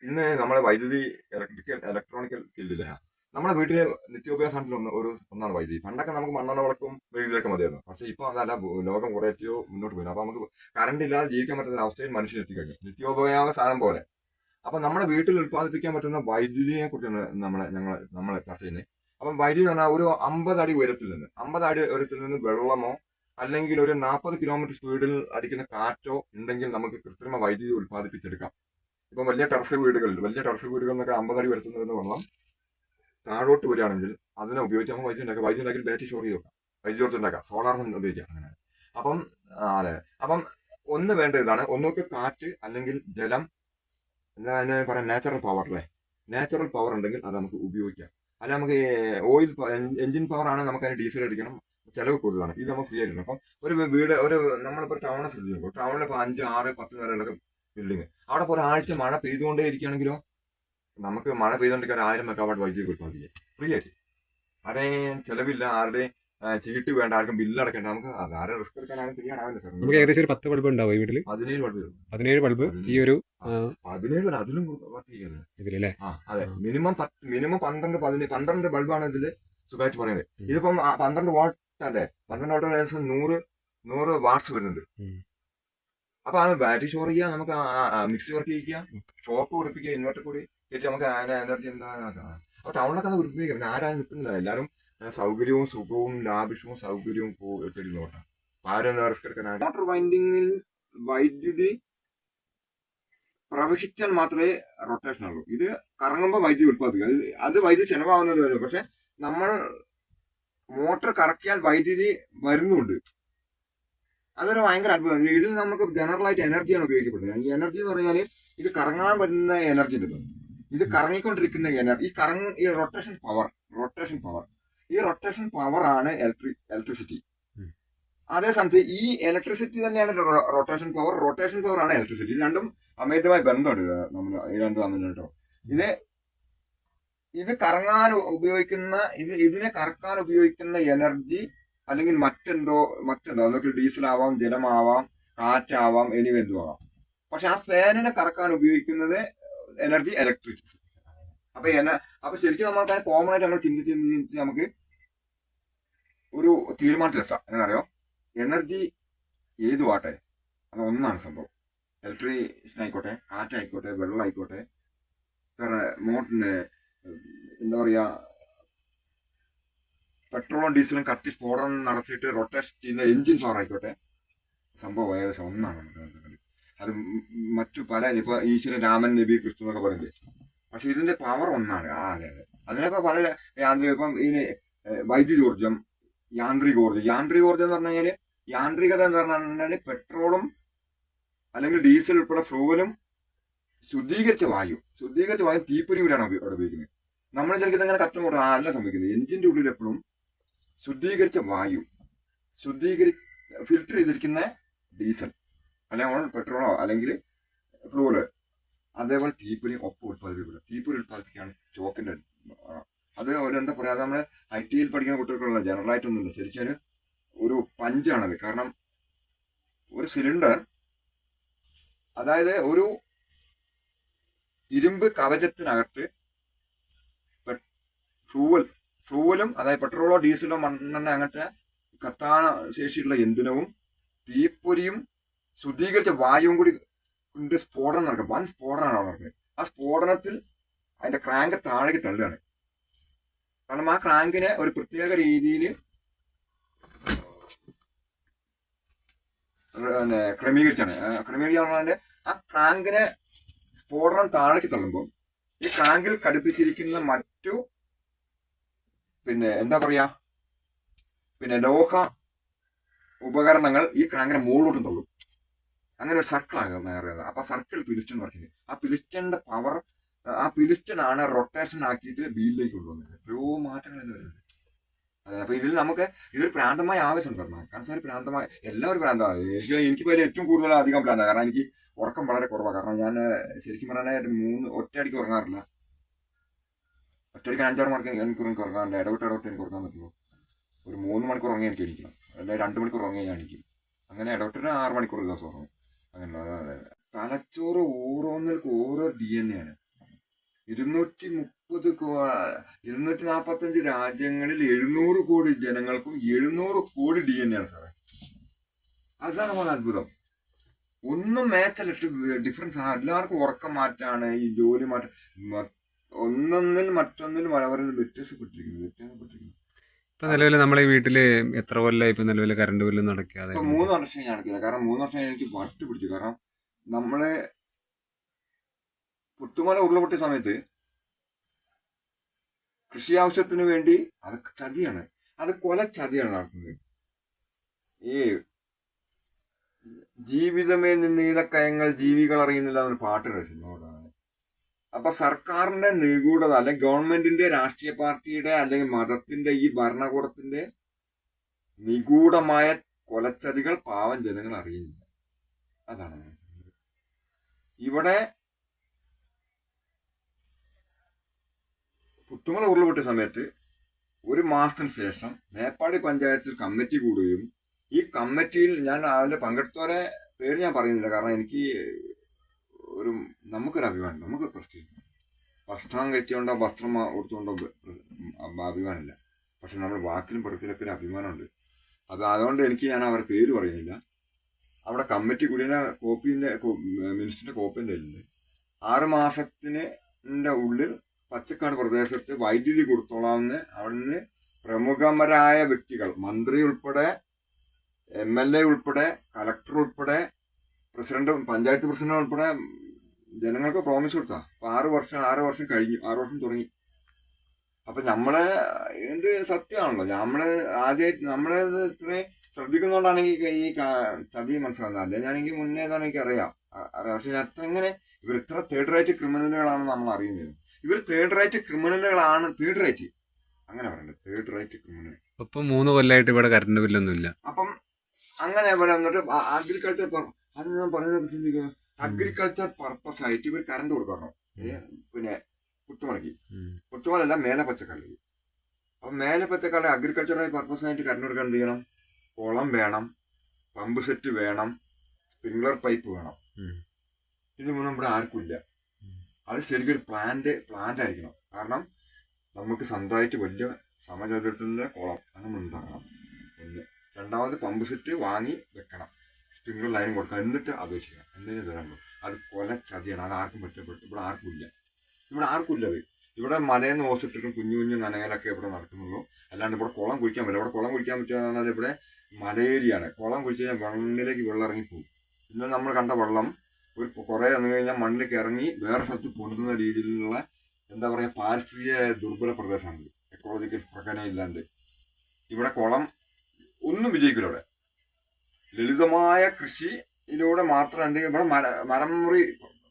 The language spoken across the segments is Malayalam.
ഇന്ന് നമ്മളെ വൈദ്യുതി ഇലക്ട്രോണിക്കൽ ഫീൽഡില് നമ്മുടെ വീട്ടിലെ നിത്യോപയോഗ സാധനത്തിൽ ഒന്നാണ് വൈദ്യുതി. പണ്ടൊക്കെ നമുക്ക് മണ്ണെണ്ണ വിളക്കും വൈദ്യുതിയൊക്കെ മതിയായിരുന്നു. പക്ഷെ ഇപ്പൊ അതല്ല, ലോകം കുറെ എത്തിയോ മുന്നോട്ട് പോയി. അപ്പൊ നമുക്ക് കറണ്ട് ഇല്ലാതെ ജീവിക്കാൻ പറ്റുന്ന അവസ്ഥയിൽ മനുഷ്യൻ എത്തിക്കഴിഞ്ഞു, നിത്യോപയോഗ സാധനം പോലെ. അപ്പൊ നമ്മുടെ വീട്ടിൽ ഉത്പാദിപ്പിക്കാൻ പറ്റുന്ന വൈദ്യുതിയെ കുറിച്ചാണ് നമ്മൾ ചർച്ച ചെയ്യുന്നത്. അപ്പം വൈദ്യുതി എന്ന് പറഞ്ഞാൽ ഒരു 50 അടി ഉയരത്തിൽ നിന്ന് വെള്ളമോ അല്ലെങ്കിൽ ഒരു 40 കിലോമീറ്റർ സ്പീഡിൽ അടിക്കുന്ന കാറ്റോ ഉണ്ടെങ്കിൽ നമുക്ക് കൃത്രിമ വൈദ്യുതി ഉത്പാദിപ്പിച്ചെടുക്കാം. ഇപ്പം വലിയ ടെറസ് വീടുകൾ എന്നൊക്കെ 50 അടി ഉയരത്തിൽ നിന്ന് വെള്ളം താഴോട്ട് വരികയാണെങ്കിൽ അതിനെ ഉപയോഗിച്ച് നമുക്ക് വൈദ്യുതി ഉണ്ടാക്കി ബാറ്ററി സ്റ്റോർ ചെയ്ത് വെക്കാം, വൈദ്യുതി ഉണ്ടാക്കാം, സോളാർ ഉപയോഗിക്കാം. അങ്ങനെ അപ്പം അതെ. അപ്പം ഒന്ന് വേണ്ട ഇതാണ്, ഒന്നൊക്കെ കാറ്റ് അല്ലെങ്കിൽ ജലം, എന്താ അതിനെ പറയാം, നാച്ചുറൽ പവർ അല്ലേ. നാച്ചുറൽ പവർ ഉണ്ടെങ്കിൽ അത് നമുക്ക് ഉപയോഗിക്കാം. അല്ല നമുക്ക് ഓയിൽ എഞ്ചിൻ പവർ ആണെങ്കിൽ നമുക്ക് അതിന് ഡീസൽ അടിക്കണം, ചെലവ് കൂടുതലാണ്. ഇത് നമുക്ക് ഫ്രീ ആയിട്ടുണ്ട്. അപ്പം നമ്മളിപ്പോൾ ടൗണിനെ ശ്രദ്ധിക്കുമ്പോൾ ടൗണിൽ ഇപ്പോൾ 5, 6, 10 നിലകളൊക്കെ ബിൽഡിങ്, അവിടെ ഇപ്പോൾ ഒരാഴ്ച മഴ പെയ്തുകൊണ്ടേ ഇരിക്കുകയാണെങ്കിലോ നമുക്ക് മഴ പെയ്തുകൊണ്ടിരിക്കാൻ 1000 മെഗാവാട്ട് വൈദ്യുതി ഉത്പാദിപ്പിക്കാം ഫ്രീ ആയിട്ട്. ആരുടെയും ചെലവില്ല, ആരുടെയും ചീട്ട് വേണ്ട, ആർക്കും ബില്ല് അടക്കേണ്ട. നമുക്ക് ആരും റിസ്ക് എടുക്കാനും ചെയ്യാനാവില്ല സാർ. നമുക്ക് ഏകദേശം ഒരു 10 ബൾബ് ഉണ്ടാവും ഈ വീട്ടിൽ. 17 ബൾബ് വരും. 17 ബൾബ് ഈ ഒരു 17 വരെ അതിലും വർക്ക് ചെയ്യുന്നത് ഇതിലല്ലേ? അതെ. മിനിമം 12 ബൾബാണ് ഇതിൽ സുഖമായിട്ട് പറയുന്നത്. ഇതിപ്പം 12 വാട്ട് അല്ലേ, 12 വാട്ട് ഏകദേശം 100 വാട്ട്സ് വരുന്നുണ്ട്. അപ്പൊ അത് ബാറ്ററി സ്റ്റോർ ചെയ്യുക, നമുക്ക് മിക്സി വർക്ക് ചെയ്യിക്കുക, ഷോപ്പ് കൊടുപ്പിക്കുക, ഇൻവെർട്ടർ കൂടി കയറ്റി നമുക്ക് എനർജി എന്താ. അപ്പൊ ടൗണിലൊക്കെ അത് ഉപയോഗിക്കാം. പിന്നെ ആരും നിൽക്കുന്നില്ല, എല്ലാവരും സൗകര്യവും സുഖവും ലാഭിഷവും സൗകര്യവും ചെടികളോട്ടാണ്. ആരും എന്താ റിസ്ക് എടുക്കാനാണ്. മോട്ടോർ വൈൻഡിങ്ങിൽ വൈദ്യുതി പ്രവഹിച്ചാൽ മാത്രമേ റൊട്ടേഷൻ ഉള്ളൂ. ഇത് കറങ്ങുമ്പോൾ വൈദ്യുതി ഉത്പാദിക്കുക, അത് വൈദ്യുതി ചെലവാകുന്നത് വരും. പക്ഷെ നമ്മൾ മോട്ടോർ കറക്കിയാൽ വൈദ്യുതി വരുന്നുണ്ട്. അതൊരു ഭയങ്കര അത്ഭുതം. ഇതിൽ നമുക്ക് ജനറലായിട്ട് എനർജിയാണ് ഉപയോഗിക്കപ്പെടുന്നത്. ഈ എനർജി എന്ന് പറഞ്ഞാൽ ഇത് കറങ്ങാൻ വരുന്ന എനർജി ഉണ്ടല്ലോ, ഇത് കറങ്ങിക്കൊണ്ടിരിക്കുന്ന എനർജി, ഈ റൊട്ടേഷൻ പവർ ആണ് ഇലക്ട്രിസിറ്റി. അതേ സമയത്ത് ഈ ഇലക്ട്രിസിറ്റി തന്നെയാണ് റൊട്ടേഷൻ പവർ ആണ് ഇലക്ട്രിസിറ്റി. ഇത് രണ്ടും അമിതമായ ബന്ധമുണ്ട് നമ്മൾ ഈ രണ്ടും തമ്മിൽ കേട്ടോ. ഇത് കറങ്ങാൻ ഉപയോഗിക്കുന്ന ഇതിനെ കറക്കാൻ ഉപയോഗിക്കുന്ന എനർജി അല്ലെങ്കിൽ മറ്റെന്തോ അതൊക്കെ ഡീസലാവാം, ജലമാവാം, കാറ്റാവാം, എനിവെന്തും ആവാം. പക്ഷെ ആ ഫാനിനെ കറക്കാൻ ഉപയോഗിക്കുന്നത് എനർജി ഇലക്ട്രിസിറ്റി. അപ്പൊ ശരിക്കും നമ്മൾക്ക് കോമൺ ആയിട്ട് നമ്മൾ ചിന്തിച്ച് നമുക്ക് ഒരു തീരുമാനത്തിലെത്താം. എന്നറിയോ, എനർജി ഏതുവാട്ടെ അത് ഒന്നാണ് സംഭവം. ഇലക്ട്രീഷ്യൻ ആയിക്കോട്ടെ, കാറ്റായിക്കോട്ടെ, വെള്ളം ആയിക്കോട്ടെ, മോട്ടറിന് എന്താ പറയാ, പെട്രോളും ഡീസലും കത്തി സ്ഫോടനം നടത്തിയിട്ട് റൊട്ടേഷൻ ചെയ്യുന്ന എഞ്ചിൻ പവർ ആയിക്കോട്ടെ, സംഭവം ഏകദേശം ഒന്നാണ്. അത് മറ്റു പല ഇപ്പൊ ഈശ്വരൻ, രാമൻ, നബി, കൃഷ്ണ എന്നൊക്കെ പറയുന്നത്. പക്ഷെ ഇതിന്റെ പവർ ഒന്നാണ്. അതെ. അതിനിപ്പോ പല ഇപ്പം ഈ വൈദ്യുതോർജം, യാന്ത്രികോർജം എന്ന് പറഞ്ഞു കഴിഞ്ഞാല്, യാന്ത്രികത എന്ന് പറഞ്ഞാൽ പെട്രോളും അല്ലെങ്കിൽ ഡീസൽ ഉൾപ്പെടെ ഫ്ലൂവലും ശുദ്ധീകരിച്ച വായു തീപ്പൊരി കൂടിയാണ് അവിടെ ഉപയോഗിക്കുന്നത്. നമ്മൾ ചിലപ്പോൾ ഇതങ്ങനെ കഷ്ടം അല്ല സംഭവിക്കുന്നത്. എഞ്ചിന്റെ ഉള്ളിൽ എപ്പോഴും ശുദ്ധീകരിച്ച വായു, ഫിൽട്ടർ ചെയ്തിരിക്കുന്ന ഡീസൽ അല്ലെങ്കിൽ പെട്രോളോ അല്ലെങ്കിൽ ഫ്ലൂവല്, അതേപോലെ തീപ്പൊരി ഒപ്പം ഉത്പാദിപ്പിക്കുക. തീപ്പൊരി ഉത്പാദിപ്പിക്കുകയാണ് ചോക്കിന്റെ. അത് എന്താ പറയാ, നമ്മൾ IT പഠിക്കുന്ന കുട്ടികൾക്കുള്ള ജനറലായിട്ടൊന്നുമില്ല, ശരിക്കും ഒരു പഞ്ചാണത്. കാരണം ഒരു സിലിണ്ടർ, അതായത് ഒരു ഇരുമ്പ് കവചത്തിനകത്ത് ഫ്ലൂവലും അതായത് പെട്രോളോ ഡീസലോ മണ്ണെണ്ണ അങ്ങനത്തെ കത്താന ശേഷിയുള്ള ഇന്ധനവും തീപ്പൊരിയും ശുദ്ധീകരിച്ച വായുവും കൂടി കൊണ്ട് സ്ഫോടനം നടക്കും. വൻ സ്ഫോടനമാണ് നടക്കുന്നത്. ആ സ്ഫോടനത്തിൽ അതിന്റെ ക്രാങ്ക് താഴേക്ക് തള്ളുകയാണ്. കാരണം ആ ക്രാങ്കിനെ ഒരു പ്രത്യേക രീതിയിൽ ക്രമീകരിച്ചാണ് ആ ക്രാങ്കിനെ സ്ഫോടനം താഴേക്ക് തള്ളുമ്പോൾ ഈ ക്രാങ്കിൽ ഘടിപ്പിച്ചിരിക്കുന്ന മറ്റു എന്താ പറയാ, ലോഹ ഉപകരണങ്ങൾ ഈ ക്രാങ്കിനെ മുകളിലോട്ടും തള്ളും. അങ്ങനെ ഒരു സർക്കിളാണ് അറിയാതെ. അപ്പൊ സർക്കിൾ പിലിസ്റ്റൺ വർക്കിങ്. ആ പിലിസ്റ്റന്റെ പവർ, ആ പിലിസ്റ്റനാണ് റൊട്ടേഷൻ ആക്കിയിട്ട് വീലിലേക്ക് കൊണ്ടുവന്നത്. എത്രയോ മാറ്റങ്ങൾ വരുന്നത്. അതെ. അപ്പൊ ഇതൊരു പ്രാന്തമായ ആവശ്യം തരണം. കാരണം പ്രാന്തമായ എല്ലാവരും പ്രാന്തമാണ്. എനിക്ക് പേര് ഏറ്റവും കൂടുതൽ അധികം പ്രാന്തമാണ്. കാരണം എനിക്ക് ഉറക്കം വളരെ കുറവാണ്. കാരണം ഞാൻ ശരിക്കും പറഞ്ഞാൽ ഒറ്റയടിക്ക് ഉറങ്ങാറില്ല. ഒറ്റയടിക്ക് 5-6 മണിക്കൂർ എനിക്ക് ഉറങ്ങാറുണ്ട്. ഇടവിട്ട് എനിക്ക് ഉറങ്ങാൻ പറ്റുള്ളൂ. ഒരു 3 മണിക്കൂർ ഉറങ്ങി എനിക്ക് ഇരിക്കണം, അല്ലെങ്കിൽ 2 മണിക്കൂർ ഉറങ്ങി ഞാൻ ഇരിക്കും. അങ്ങനെ ഇടവിട്ട് 6 മണിക്കൂർ ദിവസം ഉറങ്ങും. അങ്ങനെ തലച്ചോറ് ഓരോന്നിൽക്കും ഓരോ DNA ആണ്. 245 രാജ്യങ്ങളിൽ 700 കോടി ജനങ്ങൾക്കും 700 കോടി DNA ആണ് സാറേ. അതാണ് വളരെ അത്ഭുതം. ഒന്നും മാച്ചല്ല, ഡിഫറൻസ് ആണ്. എല്ലാവർക്കും ഉറക്കം മാറ്റാണ്, ഈ ജോലി മാറ്റം, ഒന്നൊന്നിൽ മറ്റൊന്നിൽ വളരെ വ്യത്യാസപ്പെട്ടിരിക്കുന്നു. ഇപ്പൊ നിലവിൽ നമ്മളെ ഈ വീട്ടില് എത്ര കൊല്ലമായി ഇപ്പൊ നിലവിൽ കറണ്ട് ബില്ല് നടക്കാതെ? ഇപ്പൊ 3 വർഷം ഞാൻ അടക്കില്ല. കാരണം 3 വർഷം എനിക്ക് വട്ട് പിടിച്ചു. കാരണം നമ്മള് പുത്തുമല ഉരുൾപൊട്ടിയ സമയത്ത് കൃഷി ആവശ്യത്തിന് വേണ്ടി അത് ചതിയാണ്, അത് കൊല ചതിയാണ് നടത്തുന്നത്. ഈ ജീവിതമേ നീലക്കയങ്ങൾ ജീവികൾ അറിയുന്നില്ല എന്നൊരു പാട്ട് രചിക്കുന്നതാണ്. അപ്പൊ സർക്കാരിന്റെ നിഗൂഢത, അല്ലെങ്കിൽ ഗവൺമെന്റിന്റെ, രാഷ്ട്രീയ പാർട്ടിയുടെ, അല്ലെങ്കിൽ മതത്തിന്റെ, ഈ ഭരണകൂടത്തിന്റെ നിഗൂഢമായ കൊലച്ചതികൾ പാവം ജനങ്ങൾ അറിയുന്നില്ല. അതാണ് ഇവിടെ പുത്തുമല ഉരുൾപൊട്ടിയ സമയത്ത് 1 മാസത്തിന് ശേഷം മേപ്പാടി പഞ്ചായത്തിൽ കമ്മിറ്റി കൂടുകയും, ഈ കമ്മിറ്റിയിൽ ഞാൻ അതിൽ പങ്കെടുത്തവരെ പേര് ഞാൻ പറയുന്നില്ല, കാരണം എനിക്ക് നമുക്കൊരു അഭിമാനം, നമുക്ക് പ്രശ്നമില്ല. ഭക്ഷണം കഴിച്ചുകൊണ്ടോ വസ്ത്രം കൊടുത്തുകൊണ്ടോ അഭിമാനമില്ല. പക്ഷെ നമ്മൾ വാക്കിലും പുറത്തിലൊക്കെ ഒരു അഭിമാനമുണ്ട്. അതുകൊണ്ട് ഞാൻ അവരുടെ പേര് പറയുന്നില്ല. അവിടെ കമ്മിറ്റി കൂടിയ കോപ്പിന്റെ മിനിസ്റ്ററിന്റെ കോപ്പിന്റെ ഉണ്ട്. 6 മാസത്തിന്റെ ഉള്ളിൽ പച്ചക്കാട് പ്രദേശത്ത് വൈദ്യുതി കൊടുത്തോളാമെന്ന് അവിടുന്ന് പ്രമുഖരായ വ്യക്തികൾ, മന്ത്രി ഉൾപ്പെടെ, MLA ഉൾപ്പെടെ, കളക്ടർ ഉൾപ്പെടെ, പ്രസിഡന്റ്, പഞ്ചായത്ത് പ്രസിഡന്റ് ഉൾപ്പെടെ ജനങ്ങൾക്ക് പ്രോമിസ് കൊടുത്താ. അപ്പൊ 6 വർഷം കഴിഞ്ഞു, 6 വർഷം തുടങ്ങി. അപ്പൊ നമ്മളെ എന്ത് സത്യമാണല്ലോ, നമ്മളെ ഇത്രയും ശ്രദ്ധിക്കുന്നതുകൊണ്ടാണ് ഈ ചതി മനസ്സിലാകുന്നത്. അല്ലെ ഞാനെങ്കിൽ മുന്നേ എനിക്ക് അറിയാം. പക്ഷെ എങ്ങനെ ഇവർ ഇത്ര തേർഡ് റേറ്റ് ക്രിമിനലുകളാണെന്ന് നമ്മൾ അറിയുന്നത്. ഇവർ തേർഡ് റേറ്റ് ക്രിമിനലുകളാണ്. തേർഡ് റേറ്റ് അങ്ങനെ പറയണ്ടത്, തേർഡ് റേറ്റ് ക്രിമിനൽ. ഇപ്പൊ 3 കൊല്ലമായിട്ട് ഇവിടെ കറണ്ട് ബില്ലൊന്നും ഇല്ല. അപ്പം അങ്ങനെ ഇവിടെ വന്നിട്ട് അഗ്രികൾച്ചർ, അത് ഞാൻ പറയുന്നത്, അഗ്രികൾച്ചർ പർപ്പസ് ആയിട്ട് ഇവർ കറണ്ട് കൊടുക്കണം. പിന്നെ പുത്തുമലല്ല, മേലെ പച്ചക്കള്ളി. അപ്പൊ മേലെ പച്ചക്കള്ളി അഗ്രികൾച്ചറൽ പർപ്പസ് ആയിട്ട് കറണ്ട് കൊടുക്കാൻ എന്ത് ചെയ്യണം? കുളം വേണം, പമ്പ് സെറ്റ് വേണം, സ്പ്രിംഗ്ലർ പൈപ്പ് വേണം. ഇത് മൂന്നും ഇവിടെ ആർക്കും ഇല്ല. അത് ശരിക്കും ഒരു പ്ലാന്റ് ആയിരിക്കണം. കാരണം നമുക്ക് സ്വന്തമായിട്ട് വലിയ സമചതുരത്തിന്റെ കുളം അങ്ങനെ ഉണ്ടാക്കണം. ഒന്ന്. രണ്ടാമത് പമ്പ് സെറ്റ് വാങ്ങി വെക്കണം, സ്പ്രിംഗ്ലർ ലൈൻ കൊടുക്കണം, എന്നിട്ട് അപേക്ഷിക്കണം. എന്തിനു തരാൻ അത് കൊല ചതിയാണ്. അത് ആർക്കും പറ്റപ്പെട്ടു. ഇവിടെ ആർക്കും ഇല്ല. അത് ഇവിടെ മലയിൽ നിന്ന് ഓസിട്ടിട്ടും കുഞ്ഞു നനകലൊക്കെ ഇവിടെ നടക്കുന്നുള്ളൂ. അല്ലാണ്ട് ഇവിടെ കുളം കുഴിക്കാൻ പറ്റില്ല. ഇവിടെ കുളം കുഴിക്കാൻ പറ്റുക എന്ന് പറഞ്ഞാൽ ഇവിടെ മലയേരിയാണ്. കുളം കുഴിച്ച് കഴിഞ്ഞാൽ മണ്ണിലേക്ക് വെള്ളം ഇറങ്ങിപ്പോകും. ഇന്ന് നമ്മൾ കണ്ട വെള്ളം കുറെ വന്നു കഴിഞ്ഞാൽ മണ്ണിലേക്ക് ഇറങ്ങി വേറെ സ്ഥലത്ത് പൊന്തുന്ന രീതിയിലുള്ള എന്താ പറയുക, പാരിസ്ഥിതിക ദുർബല പ്രദേശമാണ്. എക്കോളജിക്കൽ പ്രകടനം ഇല്ലാണ്ട് ഇവിടെ കുളം ഒന്നും വിജയിക്കില്ല. ഇവിടെ ലളിതമായ കൃഷിയിലൂടെ മാത്രം എന്തെങ്കിലും. ഇവിടെ മരം മുറി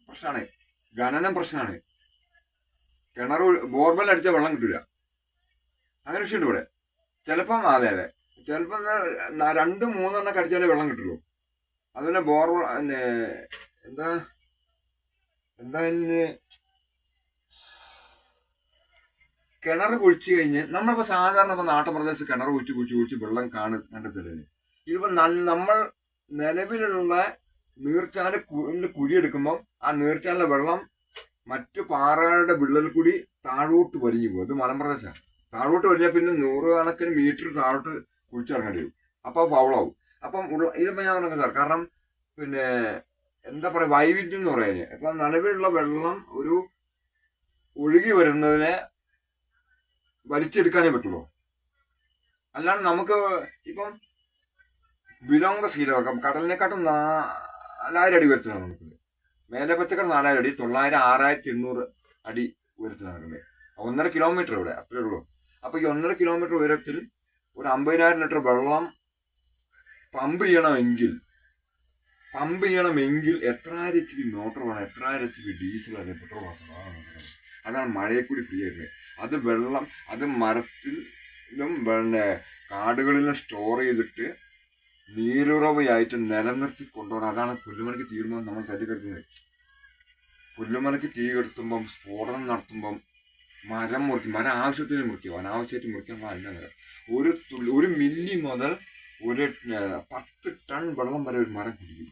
പ്രശ്നമാണ്, ഖനനം പ്രശ്നമാണ്. കിണർ ബോർവെൽ അടിച്ചാൽ വെള്ളം കിട്ടില്ല. അങ്ങനെ വിഷയമുണ്ട് ഇവിടെ. ചിലപ്പം ചിലപ്പം 2-3 അടിച്ചാലേ വെള്ളം കിട്ടുള്ളൂ. അതുപോലെ ബോർവെൽ എന്താ കിണർ കുഴിച്ചു കഴിഞ്ഞ് നമ്മളിപ്പോ സാധാരണ നാട്ടുപ്രദേശത്ത് കിണർ കുഴിച്ച് വെള്ളം കണ്ടെത്തില്ലേ. ഇതിപ്പോ നമ്മൾ നിലവിലുള്ള നീർച്ചാല് കുഴിയെടുക്കുമ്പോൾ ആ നീർച്ചാലിന്റെ വെള്ളം മറ്റു പാറകളുടെ വിള്ളൽ കൂടി താഴോട്ട് വലിഞ്ഞു പോകും. ഇത് മലമ്പ്രദേശമാണ്. താഴോട്ട് വലിഞ്ഞാൽ പിന്നെ 100 കണക്കിന് മീറ്റർ താഴോട്ട് കുഴിച്ചിറങ്ങേണ്ടി വരും. അപ്പൊ ഫൗളാവും. അപ്പം ഇതിപ്പോ ഞാൻ പറഞ്ഞത് സാർ, കാരണം പിന്നെ എന്താ പറയാ, വൈവിധ്യം എന്ന് പറയുന്നത്. ഇപ്പൊ നിലവിലുള്ള വെള്ളം ഒരു ഒഴുകി വരുന്നതിനെ വലിച്ചെടുക്കാനേ പറ്റുള്ളൂ. അല്ലാണ്ട് നമുക്ക് ഇപ്പം ബിലോങ് സീലൊക്കെ കടലിനെക്കാട്ടും 4000 അടി ഉയരത്തിലാണ് നമുക്ക്. മേലെ പച്ചക്കറി 4000 അടി, 900, 6800 അടി ഉയരത്തിലാണ് നടക്കുന്നത്. 1.5 കിലോമീറ്റർ ഇവിടെ, അത്രേ ഉള്ളൂ. അപ്പൊ ഈ 1.5 കിലോമീറ്റർ ഉയരത്തിൽ ഒരു 50,000 ലിറ്റർ വെള്ളം പമ്പ് ചെയ്യണമെങ്കിൽ എത്ര HP മോട്ടർ വേണം, എത്ര HP ഡീസൽ അല്ലെങ്കിൽ പെട്രോൾ വേണം. അതാണ് മഴയെ കൂടി ഫ്രീ ആയിരുന്നത്. അത് വെള്ളം അത് മരത്തിലും പിന്നെ കാടുകളിലും സ്റ്റോർ ചെയ്തിട്ട് നീരുറവയായിട്ട് നിലനിർത്തി കൊണ്ടുപോകണം. അതാണ് പുല്ലുമലയ്ക്ക് തീരുമ്പോൾ നമ്മൾ തല്ലിക്കെടുത്തുന്നത്. പുല്ലുമലയ്ക്ക് തീ കെടുത്തുമ്പം, സ്ഫോടനം നടത്തുമ്പം മരം ആവശ്യത്തിന് മുറിക്കും, അനാവശ്യമായിട്ട് മുറിക്കാൻ പാടില്ല. ഒരു മില്ലി മുതൽ ഒരു 10 ടൺ വെള്ളം വരെ ഒരു മരം കുടിക്കും.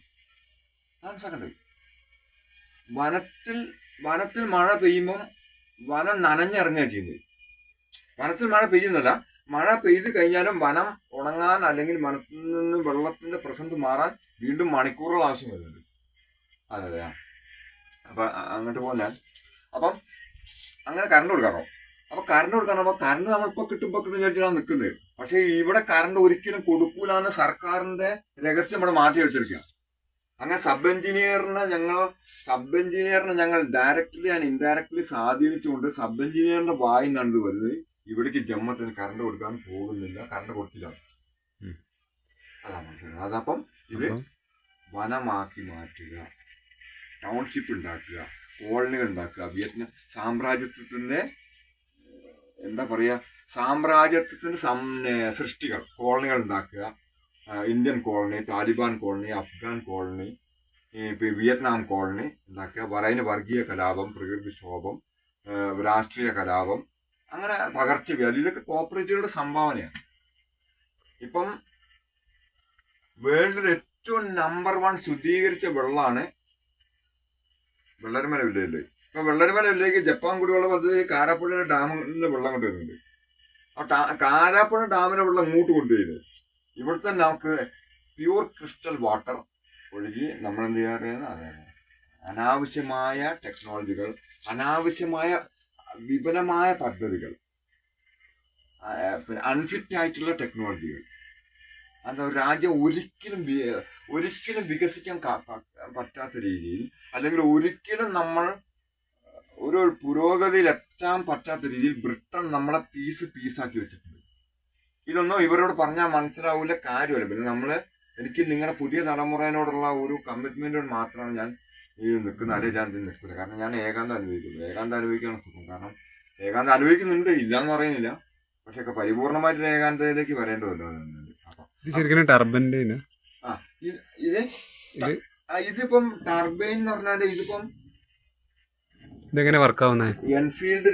മനസ്സിലാക്കണ്ടേ? വനത്തിൽ മഴ പെയ്യുമ്പം വനം നനഞ്ഞിറങ്ങുക ചെയ്യുന്നത്. വനത്തിൽ മഴ പെയ്യുന്നില്ല, മഴ പെയ്ത് കഴിഞ്ഞാലും വനം ഉണങ്ങാൻ അല്ലെങ്കിൽ വനത്തിൽ നിന്ന് വെള്ളത്തിന്റെ പ്രസന്റ് മാറാൻ വീണ്ടും മണിക്കൂറുകൾ ആവശ്യം വരുന്നുണ്ട്. അതെ അതെ. അപ്പൊ അങ്ങോട്ട് പോകാൻ അപ്പം അങ്ങനെ കറണ്ട് കൊടുക്കാറോ? അപ്പൊ കറണ്ട് കൊടുക്കാറോ? കറണ്ട് നമ്മളിപ്പോ കിട്ടും വിചാരിച്ചാണ് നിൽക്കുന്നത്. പക്ഷെ ഇവിടെ കറണ്ട് ഒരിക്കലും കൊടുക്കൂലെന്ന് സർക്കാരിന്റെ രഹസ്യം ഇവിടെ മാറ്റി വെച്ചിരിക്കുക. അങ്ങനെ സബ് എഞ്ചിനീയറിനെ ഞങ്ങൾ ഡയറക്ട്ലി ആൻഡ് ഇൻഡയറക്ട്ലി സ്വാധീനിച്ചുകൊണ്ട് സബ് എഞ്ചിനീയറിന്റെ വായി കണ്ടു വരുന്നത് ഇവിടേക്ക് ജമ്മത്തിന് കറണ്ട് കൊടുക്കാൻ പോകുന്നില്ല, കറണ്ട് കൊടുത്തില്ല. അതാണ് മനസ്സിലായത്. അതപ്പം ഇത് വനമാക്കി മാറ്റുക, ടൗൺഷിപ്പ് ഉണ്ടാക്കുക, കോളനികൾ ഉണ്ടാക്കുക, വിയറ്റ്നാം സാമ്രാജ്യത്വത്തിന്റെ എന്താ പറയാ, സാമ്രാജ്യത്വത്തിന്റെ സൃഷ്ടികൾ, കോളനികൾ ഉണ്ടാക്കുക. Indian colony, Taliban colony, Afghan colony, Vietnam colony ഉണ്ടാക്കുക. അതിന് വർഗീയ കലാപം, പ്രകൃതിക്ഷോഭം, രാഷ്ട്രീയ കലാപം, അങ്ങനെ പകർച്ചവ്യാധി, ഇതൊക്കെ കോപ്പറേറ്റീവുകളുടെ സംഭാവനയാണ്. ഇപ്പം വേൾഡിൽ ഏറ്റവും നമ്പർ 1 ശുദ്ധീകരിച്ച വെള്ളമാണ് വെള്ളരിമല വില്ലയില്. ഇപ്പൊ വെള്ളരിമല വില്ലയ്ക്ക് ജപ്പാൻ കുടിവെള്ള പദ്ധതി കാരാപ്പുഴ ഡാമിന്റെ വെള്ളം കൊണ്ടുവരുന്നുണ്ട്. ആ കാരാപ്പുഴ ഡാമിന്റെ വെള്ളം ഇങ്ങോട്ട് കൊണ്ടുവരുന്നത്. ഇവിടുത്തെ നമുക്ക് പ്യൂർ ക്രിസ്റ്റൽ വാട്ടർ ഒഴുകി നമ്മൾ എന്ത് ചെയ്യാറിയാണ്? അതാണ് അനാവശ്യമായ ടെക്നോളജികൾ, അനാവശ്യമായ വിപുലമായ പദ്ധതികൾ, അൺഫിറ്റ് ആയിട്ടുള്ള ടെക്നോളജികൾ, എന്താ രാജ്യം ഒരിക്കലും വികസിക്കാൻ പറ്റാത്ത രീതിയിൽ, അല്ലെങ്കിൽ ഒരിക്കലും നമ്മൾ ഒരു പുരോഗതിയിൽ എത്താൻ പറ്റാത്ത രീതിയിൽ ബ്രിട്ടൻ നമ്മളെ പീസാക്കി വെച്ചിട്ടുണ്ട്. ഇതൊന്നും ഇവരോട് പറഞ്ഞാൽ മനസ്സിലാവില്ല, കാര്യമല്ല. പിന്നെ എനിക്ക് നിങ്ങളുടെ പുതിയ തലമുറയോടുള്ള ഒരു കമ്മിറ്റ്മെന്റോട് മാത്രമാണ് ഞാൻ ഈ നിൽക്കുന്നത്. അല്ലെ ഞാൻ നിൽക്കില്ല. കാരണം ഞാൻ ഏകാന്തം അനുഭവിക്കുന്നു. ഏകാന്തം അനുഭവിക്കാണ് സുഖം. കാരണം ഏകാന്തം അനുഭവിക്കുന്നുണ്ട്, ഇല്ലാന്ന് പറയുന്നില്ല. പക്ഷെ പരിപൂർണമായിട്ട് ഏകാന്തതയിലേക്ക് വരേണ്ടതല്ലോ. ഇതിപ്പം ടർബൈൻ എന്ന് പറഞ്ഞാല് ഇതെങ്ങനെ വർക്കാവുന്നത്? എൻഫീൽഡ്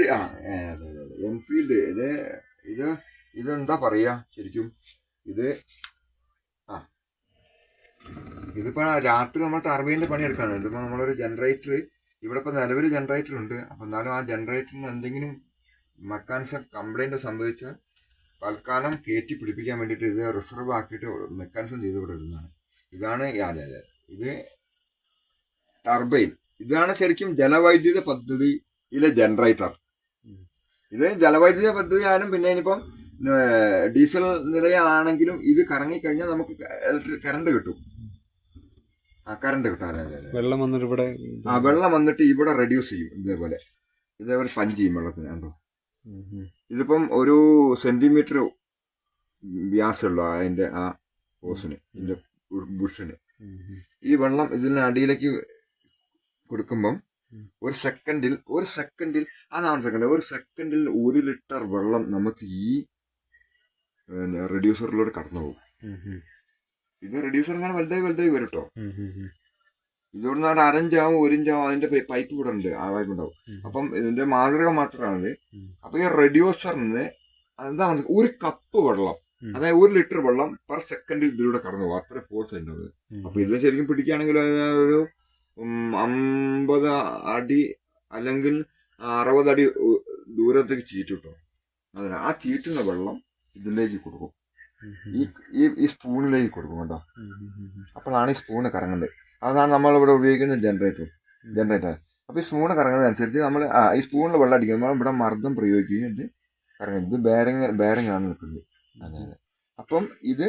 ഇതെന്താ പറയാ ശരിക്കും, ഇതിപ്പോ രാത്രി നമ്മൾ ടർബൈനിന്റെ പണിയെടുക്കാണ്. ഇതിപ്പോ നമ്മളൊരു ജനറേറ്റർ, ഇവിടെ ഇപ്പൊ നിലവിൽ ജനറേറ്റർ ഉണ്ട്. അപ്പൊ എന്നാലും ആ ജനറേറ്ററിന് എന്തെങ്കിലും മെക്കാനിസം കംപ്ലൈന്റ് സംഭവിച്ചാൽ തൽക്കാലം കയറ്റി പിടിപ്പിക്കാൻ വേണ്ടിയിട്ട് ഇത് റിസർവ് ആക്കിയിട്ട് മെക്കാനിസം ചെയ്ത് ഇവിടെ ഇടുന്നതാണ്. ഇതാണ് ഇത് ടർബൈൻ. ഇതാണ് ശരിക്കും ജലവൈദ്യുത പദ്ധതിയിലെ ജനറേറ്റർ. ഇത് ജലവൈദ്യുത പദ്ധതി ആയാലും പിന്നെ ഇനിയിപ്പം ഡീസൽ നിലയാണെങ്കിലും ഇത് കറങ്ങിക്കഴിഞ്ഞാൽ നമുക്ക് കറണ്ട് കിട്ടും. കറണ്ട് കിട്ടാൻ വെള്ളം വന്നിട്ട് ഇവിടെ റെഡ്യൂസ് ചെയ്യും. ഇതേപോലെ പഞ്ച് ചെയ്യും വെള്ളത്തിന്. കണ്ടോ, ഇതിപ്പം ഒരു സെന്റിമീറ്റർ വ്യാസമുള്ളൂ അതിന്റെ ആ ഓസിന്, ഇതിന്റെ ബുഷിന്. ഈ വെള്ളം ഇതിന് അടിയിലേക്ക് കൊടുക്കുമ്പം ഒരു സെക്കൻഡിൽ 1 ലിറ്റർ വെള്ളം നമുക്ക് ഈ റെഡ്യൂസറിലൂടെ കടന്നു പോകും. ഇത് റെഡ്യൂസർ അങ്ങനെ വലുതായി വരും കേട്ടോ. ഇതോട് നാട് 1 ഇഞ്ചാവും 1 ഇഞ്ചാവും അതിന്റെ പൈപ്പ് ഇവിടെ ഉണ്ട്, ആ പൈപ്പ് ഉണ്ടാവും. അപ്പം ഇതിന്റെ മാതൃക മാത്രമാണിത്. അപ്പൊ ഈ റെഡ്യൂസറിന് എന്താ 1 കപ്പ് വെള്ളം, അതായത് 1 ലിറ്റർ വെള്ളം പെർ സെക്കൻഡിൽ ഇതിലൂടെ കടന്നു പോകും. അത്ര ഫോഴ്സ് ഉണ്ട്. അപ്പൊ ഇത് ശരിക്കും പിടിക്കുകയാണെങ്കിൽ ഒരു 50 അടി അല്ലെങ്കിൽ 60 അടി ദൂരത്തേക്ക് ചീറ്റ് കിട്ടും. അതിന് ആ ചീറ്റുന്ന വെള്ളം ഇതിലേക്ക് കൊടുക്കും, ഈ സ്പൂണിലേക്ക് കൊടുക്കും. കേട്ടോ, അപ്പോഴാണ് ഈ സ്പൂണ് കറങ്ങുന്നത്. അതാണ് നമ്മളിവിടെ ഉപയോഗിക്കുന്ന ജനറേറ്റർ. അപ്പൊ ഈ സ്പൂണ് കറങ്ങുന്നതനുസരിച്ച് നമ്മൾ ഈ സ്പൂണിൽ വെള്ളം അടിക്കുമ്പോൾ ഇവിടെ മർദ്ദം പ്രയോഗിക്കുകയും കറങ്ങും. ഇത് ബെയറിംഗ് ആണ് നിൽക്കുന്നത്. അതെ. അപ്പം ഇത്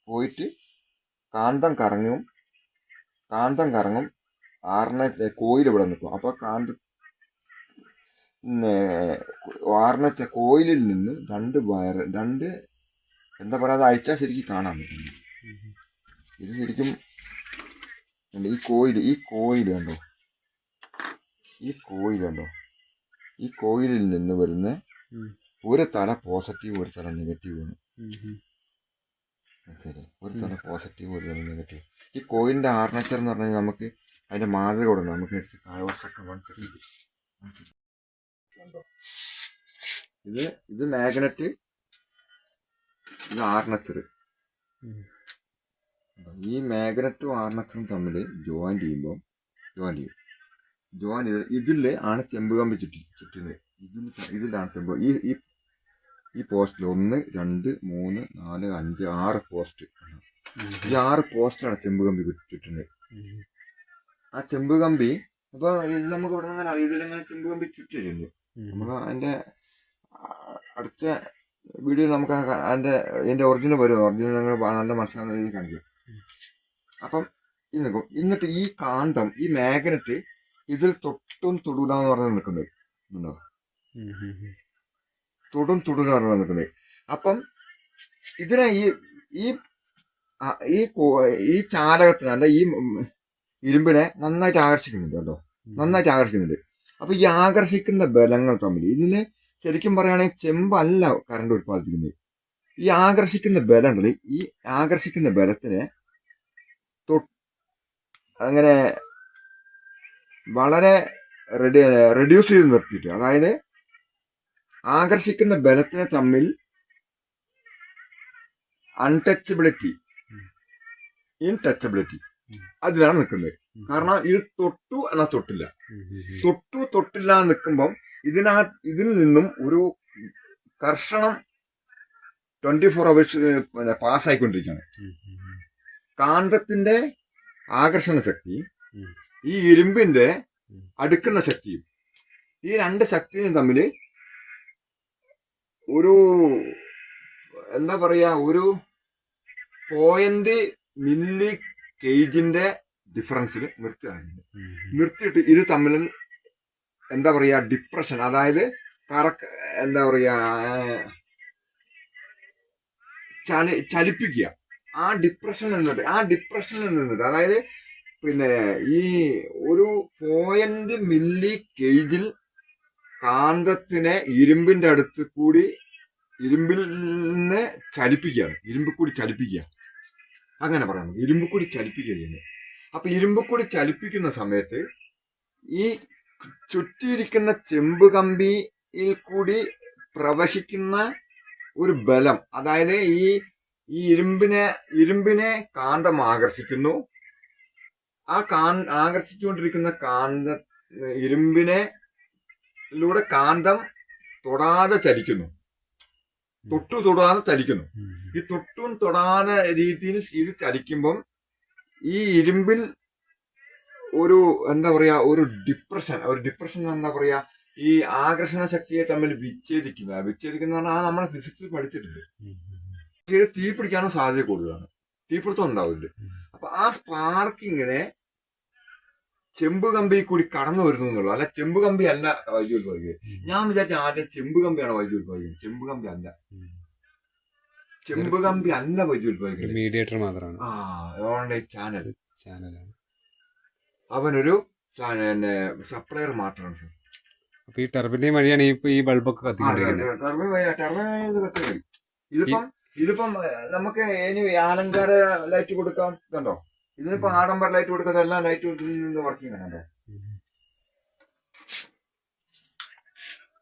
പോയിട്ട് കാന്തം കറങ്ങും. കോയിൽ ഇവിടെ നിൽക്കും. അപ്പൊ ആർണച്ച കോയിലിൽ നിന്ന് 2 എന്താ പറയാ, അത് അഴിച്ചാൽ ശരിക്കും കാണാൻ പറ്റും. ഇത് ശരിക്കും ഈ കോയിൽ കണ്ടോ, ഈ കോയിലിൽ നിന്ന് വരുന്ന ഒരു തല പോസിറ്റീവ് ഒരു തല നെഗറ്റീവ് ആണ്. ശരി, ഒരു തല പോസിറ്റീവ് ഒരു തല നെഗറ്റീവ്. ഈ കോയിലിന്റെ ആർണച്ചർ എന്ന് പറഞ്ഞാൽ നമുക്ക് അതിന്റെ മാതൃക കൊടുക്കണം. നമുക്ക് എടുത്ത് ഇത് മാഗ്നറ്റ്, ഇത് ആർണച്ചർ. ഈ മാഗ്നറ്റും ആർണച്ചറും തമ്മിൽ ജോയിൻ ചെയ്യും. ഇതില് ആണ് ചെമ്പ് കമ്പി ചുറ്റുന്നത്. ഇതിലാണ് ചെമ്പ്. ഈ ഈ ഈ പോസ്റ്റിൽ 1 2 3 4 5 6 പോസ്റ്റ്. ഈ 6 പോസ്റ്റാണ് ചെമ്പ് കമ്പി ചുറ്റുന്നത്. ആ ചെമ്പ് കമ്പി അപ്പോൾ ഇത് നമുക്ക് ഇവിടെ നിന്ന് അറിയാം. ഇതിലിങ്ങനെ ചെമ്പ് കമ്പി ചുറ്റിട്ടുണ്ട്. നമുക്ക് അതിൻ്റെ അടുത്ത വീഡിയോയിൽ നമുക്ക് അതിൻ്റെ ഒറിജിനൽ വരും. ഒറിജിനൽ ഞങ്ങൾ നല്ല മനസ്സിലാകുന്ന രീതിയിൽ കാണിക്കും. അപ്പം ഇത് നിൽക്കും. എന്നിട്ട് ഈ കാന്തം, ഈ മാഗ്നറ്റ് ഇതിൽ തൊട്ടും തൊടൂലാന്ന് പറഞ്ഞ് നിൽക്കുന്നത്. തൊടും തൊടൂല പറഞ്ഞാൽ നിൽക്കുന്നത്. അപ്പം ഇതിനെ ഈ ചാലകത്തിന് അല്ല ഈ ഇരുമ്പിനെ നന്നായിട്ട് ആകർഷിക്കുന്നുണ്ട് കേട്ടോ. നന്നായിട്ട് ആകർഷിക്കുന്നുണ്ട്. അപ്പൊ ഈ ആകർഷിക്കുന്ന ബലങ്ങൾ തമ്മിൽ ഇതിന് ശരിക്കും പറയുകയാണെങ്കിൽ ചെമ്പല്ല കറണ്ട് ഉത്പാദിപ്പിക്കുന്നത്. ഈ ആകർഷിക്കുന്ന ബലം ഉണ്ടല്ലോ, ഈ ആകർഷിക്കുന്ന ബലത്തിനെ അങ്ങനെ വളരെ റെഡ്യൂസ് ചെയ്ത് നിർത്തിയിട്ട്, അതായത് ആകർഷിക്കുന്ന ബലത്തിനെ തമ്മിൽ അൺടച്ചബിലിറ്റി, ഇൻടച്ചബിലിറ്റി അതിലാണ് നിൽക്കുന്നത്. കാരണം ഇത് തൊട്ടു എന്നാൽ തൊട്ടില്ല, തൊട്ടില്ല നിൽക്കുമ്പം ഇതിൽ നിന്നും ഒരു കർഷണം 24 hours പാസ്സായിക്കൊണ്ടിരിക്കുകയാണ്. കാന്തത്തിന്റെ ആകർഷണ ശക്തി ഈ ഇരുമ്പിന്റെ അടുക്കുന്ന ശക്തിയും, ഈ രണ്ട് ശക്തിയും തമ്മിൽ ഒരു എന്താ പറയാ, ഒരു 0.0 മില്ലി കേജിന്റെ ഡിഫറൻസിൽ നിർത്തിയിട്ട് ഇത് തമ്മിൽ എന്താ പറയാ ഡിപ്രഷൻ, അതായത് എന്താ പറയാ ചലിപ്പിക്കുക. ആ ഡിപ്രഷനിൽ നിന്നിട്ട് അതായത് പിന്നെ ഈ ഒരു 0.0 മില്ലി കേജിൽ കാന്തത്തിനെ ഇരുമ്പിന്റെ അടുത്ത് കൂടി ഇരുമ്പിൽ നിന്ന് ചലിപ്പിക്കുകയാണ്. ഇരുമ്പ് കൂടി ചലിപ്പിക്കുക, അങ്ങനെ പറയാം. ഇരുമ്പ് കൂടി ചലിപ്പിക്കുക ചെയ്യുന്നത്. അപ്പൊ ഇരുമ്പ് കൂടി ചലിപ്പിക്കുന്ന സമയത്ത് ഈ ചുറ്റിയിരിക്കുന്ന ചെമ്പ് കമ്പിയിൽ കൂടി പ്രവഹിക്കുന്ന ഒരു ബലം, അതായത് ഈ ഇരുമ്പിനെ കാന്തം ആകർഷിക്കുന്നു. ആ ആകർഷിച്ചുകൊണ്ടിരിക്കുന്ന ഇരുമ്പിലൂടെ കാന്തം തൊടാതെ ചലിക്കുന്നു. തൊടാതെ ചലിക്കുന്നു. ഈ തൊട്ടും തൊടാതെ രീതിയിൽ ഇത് ചലിക്കുമ്പം ഈ ഇരുമ്പിൽ ഒരു എന്താ പറയാ ഒരു ഡിപ്രഷൻ എന്താ പറയാ, ഈ ആകർഷണ ശക്തിയെ തമ്മിൽ വിച്ഛേദിക്കുന്ന പറഞ്ഞാൽ നമ്മളെ ഫിസിക്സ് പഠിച്ചിട്ടുണ്ട്. ഇത് തീ പിടിക്കാനും സാധ്യത കൂടുതലാണ്, തീപിടുത്തം ഉണ്ടാവില്ല. അപ്പൊ ആ സ്പാർക്കിങ്ങിനെ ചെമ്പ് കമ്പി കൂടി കടന്നു വരുന്നു എന്നുള്ളൂ. അല്ല ചെമ്പ് കമ്പി അല്ല വൈദ്യുതി ഉത്പാദിക്കുന്നത്. ഞാൻ വിചാരിച്ച ആദ്യം ചെമ്പ് കമ്പിയാണ് വൈദ്യുതി ഉത്പാദിക്കുന്നത്. ചെമ്പ് കമ്പി അല്ല വൈദ്യുതി ഉത്പാദിക്കുന്നത്. മീഡിയേറ്റർ മാത്രമാണ്. ഓൺലൈൻ ചാനലാണ്. അവനൊരു സപ്ലയർ മാത്രമാണ് സാർ. അപ്പൊ ഈ ടർബിൻ വഴിയാണ് ഈ ബൾബൊക്കെ കത്തിക്കൊണ്ടിരിക്കുന്നത്. ഇതിപ്പം നമുക്ക് ഇനി അലങ്കാര ലൈറ്റ് കൊടുക്കാം. ഇതുണ്ടോ, ഇതിനിപ്പോ ആഡംബര ലൈറ്റ് കൊടുക്കുന്ന എല്ലാ ലൈറ്റും ഇതിൽ നിന്ന് വർക്കിംഗ് ആണ്.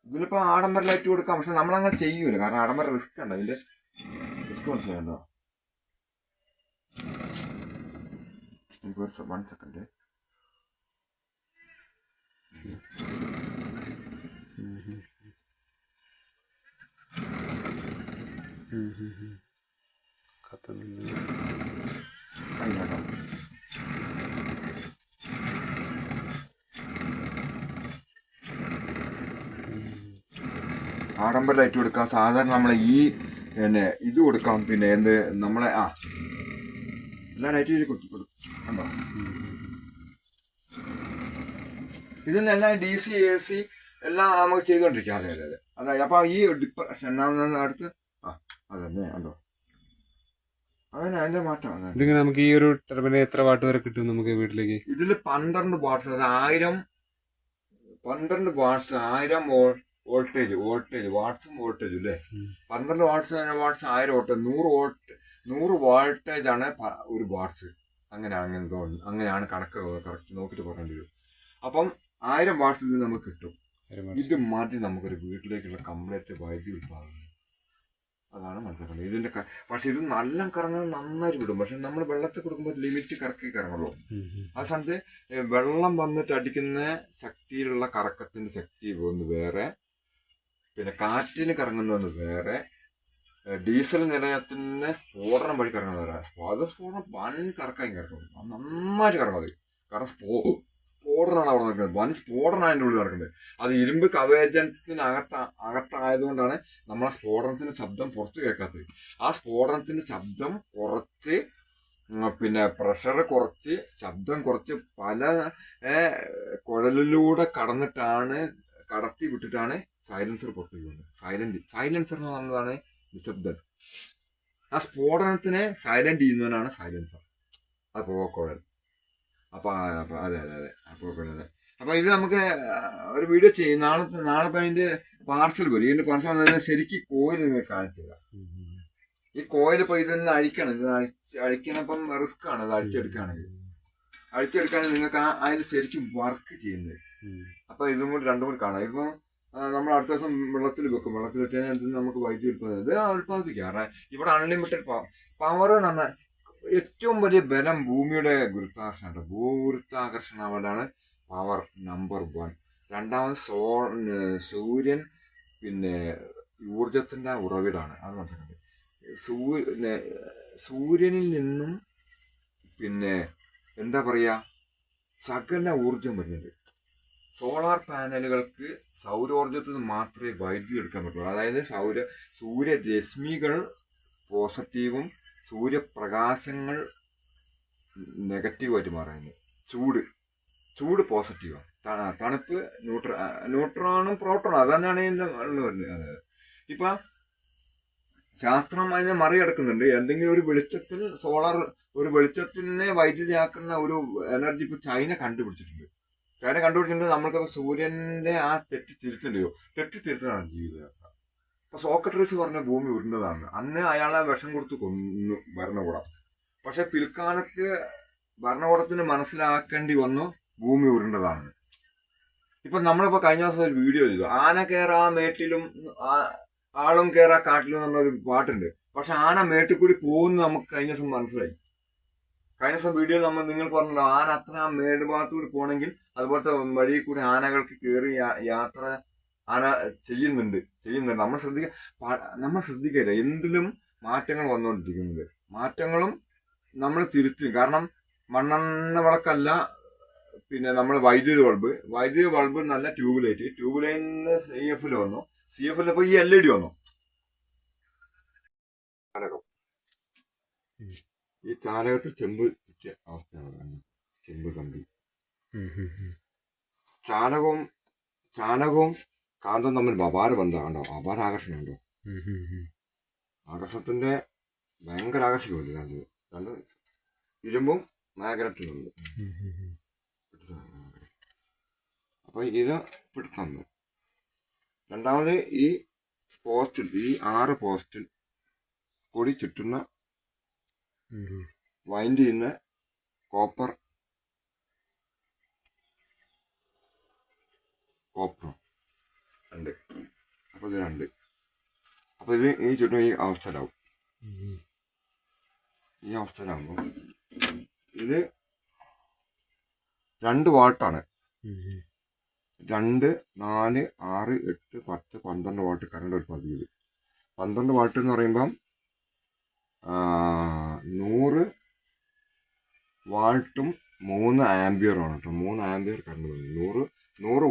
ഇതിലിപ്പോ ആഡംബര ലൈറ്റ് കൊടുക്കാം, പക്ഷെ നമ്മളങ്ങനെ ചെയ്യൂല. കാരണം ആഡംബര റിസ്ക് ഉണ്ട്, അതിന്റെ റിസ്ക് മനസ്സിലായല്ലോ. 1 സെക്കൻഡ്. ആഡംബര ലൈറ്റ് കൊടുക്കാം. സാധാരണ നമ്മളെ ഈ ഇത് കൊടുക്കാം. പിന്നെ എന്ത് നമ്മളെ എല്ലാ ലൈറ്റും കൊടുക്കും. കണ്ടോ, ഇതിനെല്ലാം DC AC എല്ലാം നമുക്ക് ചെയ്തോണ്ടിരിക്കാം. അതെ. അപ്പൊ ഈ ഡിപ്രഷൻ അടുത്ത് അതന്നെ കണ്ടോ, അങ്ങനെ അതിന്റെ മാറ്റം. ഇതിങ്ങനെ നമുക്ക് ഈ ഒരു ടർബിന് എത്ര വാട്ട് വരെ കിട്ടും നമുക്ക് വീട്ടിലേക്ക്? ഇതില് 12 വാട്ട്സ്, അത് 12 വാട്ട്സ്, 1000 വോൾട്ടേജ് വാട്ട്സും വോൾട്ടേജ് അല്ലേ. 12 വാട്ട്സ് 1000 വോൾട്ട്, 100 വോൾട്ടേജ് ആണ് ഒരു വാട്ട്സ്. അങ്ങനെയാണ് കണക്ക് കറക്റ്റ് നോക്കിയിട്ട് പറയേണ്ടി വരും. അപ്പം 1000 വാട്ട്സ് ഇത് നമുക്ക് കിട്ടും. ഇത് മാറ്റി നമുക്കൊരു വീട്ടിലേക്കുള്ള കംപ്ലീറ്റ് വൈദ്യുതി ഉത്പാദനം, അതാണ് മനസ്സിലാക്കുന്നത് ഇതിന്റെ. പക്ഷെ ഇത് നല്ല കറങ്ങാൻ നന്നായിട്ട് വിടും. പക്ഷെ നമ്മൾ വെള്ളത്തിൽ കൊടുക്കുമ്പോൾ ലിമിറ്റ് കറക്കി കറങ്ങുള്ളൂ. ആ സ്ഥാനത്ത് വെള്ളം വന്നിട്ട് അടിക്കുന്ന ശക്തിയിലുള്ള കറക്കത്തിന്റെ ശക്തി ഒന്ന് വേറെ, പിന്നെ കാറ്റിന് കറങ്ങുന്നത് വേറെ, ഡീസൽ നിലയത്തിന് സ്ഫോടനം വഴി കറങ്ങുന്നത് വേറെ. അത് സ്ഫോടനം വൻ കറക്കായി കിടക്കുന്നത്, നന്നായിട്ട് കറങ്ങുന്നത്. കാരണം സ്ഫോടനമാണ് അവിടെ നടക്കുന്നത്, വൻ സ്ഫോടനമാണ് അതിൻ്റെ ഉള്ളിൽ നടക്കുന്നത്. അത് ഇരുമ്പ് അകത്തായതുകൊണ്ടാണ് നമ്മളെ സ്ഫോടനത്തിന്റെ ശബ്ദം പുറത്ത് കേൾക്കാത്തത്. ആ സ്ഫോടനത്തിന്റെ ശബ്ദം കുറച്ച്, പിന്നെ പ്രഷർ കുറച്ച്, ശബ്ദം കുറച്ച് പല കുഴലിലൂടെ കടത്തി വിട്ടിട്ടാണ് സൈലൻസർ പുറത്തേക്ക് പോകുന്നത്. സൈലൻസർ എന്ന് പറയുന്നതാണ് നിശബ്ദൻ. ആ സ്ഫോടനത്തിനെ സൈലന്റ് ചെയ്യുന്നവനാണ് സൈലൻസർ. അത് പോക്കുഴൽ. അപ്പൊ അതെ അപ്പൊ ഇത് നമുക്ക് ഒരു വീഡിയോ ചെയ്യും. നാളെ അതിന്റെ പാർസൽ വരും. ഇതിന്റെ പാർസൽ ശരിക്കും കോയിൽ നിങ്ങൾക്ക് കാണിച്ചു തരാം. ഈ കോയിൽ ഇപ്പൊ ഇതൊന്ന് അഴിക്കണം. ഇത് അഴിക്കണപ്പം റിസ്ക് ആണ്. ഇത് അഴിച്ചെടുക്കുകയാണെങ്കിൽ നിങ്ങൾക്ക് അതിൽ ശരിക്കും വർക്ക് ചെയ്യുന്നത്. അപ്പൊ ഇതും കൂടി രണ്ടും കൂടി കാണാം. ഇപ്പൊ നമ്മൾ അടുത്ത ദിവസം വെള്ളത്തിൽ വെക്കും. വെള്ളത്തിൽ വെച്ച് കഴിഞ്ഞാൽ നമുക്ക് വൈദ്യുതി ഉൽപ്പാദിപ്പിക്കാം. കാരണം ഇവിടെ അൺലിമിറ്റഡ് പവർ എന്ന് പറഞ്ഞാൽ ഏറ്റവും വലിയ ബലം ഭൂമിയുടെ ഗുരുത്വാകർഷണം. ഭൂഗുരുത്വാകർഷണമാണ് പവർ നമ്പർ 1. രണ്ടാമത് സൂര്യൻ പിന്നെ ഊർജത്തിന്റെ ഉറവിടാണ്. അത് മനസ്സിലാക്കുന്നത്. സൂര്യനിൽ നിന്നും പിന്നെ എന്താ പറയാ സകല ഊർജം വരുന്നുണ്ട്. സോളാർ പാനലുകൾക്ക് സൗരോർജത്തിൽ നിന്ന് മാത്രമേ വൈദ്യുതി എടുക്കാൻ പറ്റുള്ളൂ. അതായത് സൂര്യരശ്മികൾ പോസിറ്റീവും സൂര്യപ്രകാശങ്ങൾ നെഗറ്റീവായിട്ട് മാറുന്നത്. ചൂട് പോസിറ്റീവാണ്, തണുപ്പ് ന്യൂട്രോണും പ്രോട്ടോണും. അതന്നെയാണ് ഇതിൻ്റെ വരുന്നത്. അതായത് ഇപ്പൊ ശാസ്ത്രം അതിനെ മറികടക്കുന്നുണ്ട്. എന്തെങ്കിലും ഒരു വെളിച്ചത്തിൽ ഒരു വെളിച്ചത്തിനെ വൈദ്യുതിയാക്കുന്ന ഒരു എനർജി ഇപ്പൊ ചൈന കണ്ടുപിടിച്ചിട്ടുണ്ട്. നമ്മൾക്ക് സൂര്യന്റെ ആ തെറ്റി തിരുത്തലാണ് ജീവിതയാത്ര. ഇപ്പൊ സോക്രട്ടീസ് പറഞ്ഞ ഭൂമി ഉരുണ്ടതാണ്. അന്ന് അയാളെ വിഷം കൊടുത്ത് കൊന്നു ഭരണകൂടം. പക്ഷെ പിൽക്കാലത്ത് ഭരണകൂടത്തിന് മനസ്സിലാക്കേണ്ടി വന്നു ഭൂമി ഉരുണ്ടതാണ്. ഇപ്പൊ നമ്മളിപ്പോ കഴിഞ്ഞ ദിവസം ഒരു വീഡിയോ ചെയ്തു. ആന കേറാ മേട്ടിലും ആളും കേറാ കാട്ടിലും എന്നൊരു പാട്ടുണ്ട്. പക്ഷെ ആന മേട്ടിൽ കൂടി പോകുന്നത് നമുക്ക് കഴിഞ്ഞ ദിവസം മനസ്സിലായി. കഴിഞ്ഞ ദിവസം വീഡിയോ നിങ്ങൾ പറഞ്ഞല്ലോ, ആന അത്ര ആ മേട് ഭാഗത്തു കൂടി പോകണമെങ്കിൽ അതുപോലത്തെ വഴി കൂടി ആനകൾക്ക് കയറി യാത്ര ആന ചെയ്യുന്നുണ്ട്. നമ്മൾ ശ്രദ്ധിക്കില്ല. എന്തിലും മാറ്റങ്ങൾ വന്നുകൊണ്ടിരിക്കുന്നത്. മാറ്റങ്ങളും നമ്മൾ തിരുത്തും. കാരണം മണ്ണെണ്ണ വിളക്കല്ല, പിന്നെ നമ്മൾ വൈദ്യുതി ബൾബ് നല്ല ട്യൂബ് ലൈറ്റിന് CFL വന്നു. CFL ഇപ്പൊ ഈ LED വന്നു. ഈ ചാലകത്തിൽ ചെമ്പ് അവസ്ഥയാണ്. ചെമ്പ് കമ്പി. ചാലകവും കാന്തവും തമ്മിൽ അപാര ബന്ധമുണ്ടോ? അപാര ആകർഷണമുണ്ടോ? ആകർഷണത്തിന്റെ ഭയങ്കര ആകർഷണമുണ്ട്. രണ്ട് ഇരുമ്പും മാഗ്നറ്റുമുണ്ട്. അപ്പൊ ഇത് പിടുത്തം. രണ്ടാമത് ഈ 6 പോസ്റ്റിൽ കൂടി ചുറ്റുന്ന വൈൻഡ് ചെയ്യുന്ന കോപ്പർ ഉണ്ട്. അപ്പൊ ഇത് 2. അപ്പൊ ഇത് ഈ ചുറ്റും ഈ അവസ്ഥയിലാവും. ഈ അവസ്ഥയിലാവുമ്പോൾ ഇത് 2 വാട്ടാണ്. 2, 4, 6, 8, 10, 12 വാട്ട് കറണ്ട് ഉൽപ്പാദിപ്പിക്കുന്നത്. 12 വാട്ട് എന്ന് പറയുമ്പം 100 വാൾട്ടും 3 ആംബിയറുമാണ് കേട്ടോ. 3 ആംബിയർ കറണ്ട് വരുന്നത്. 100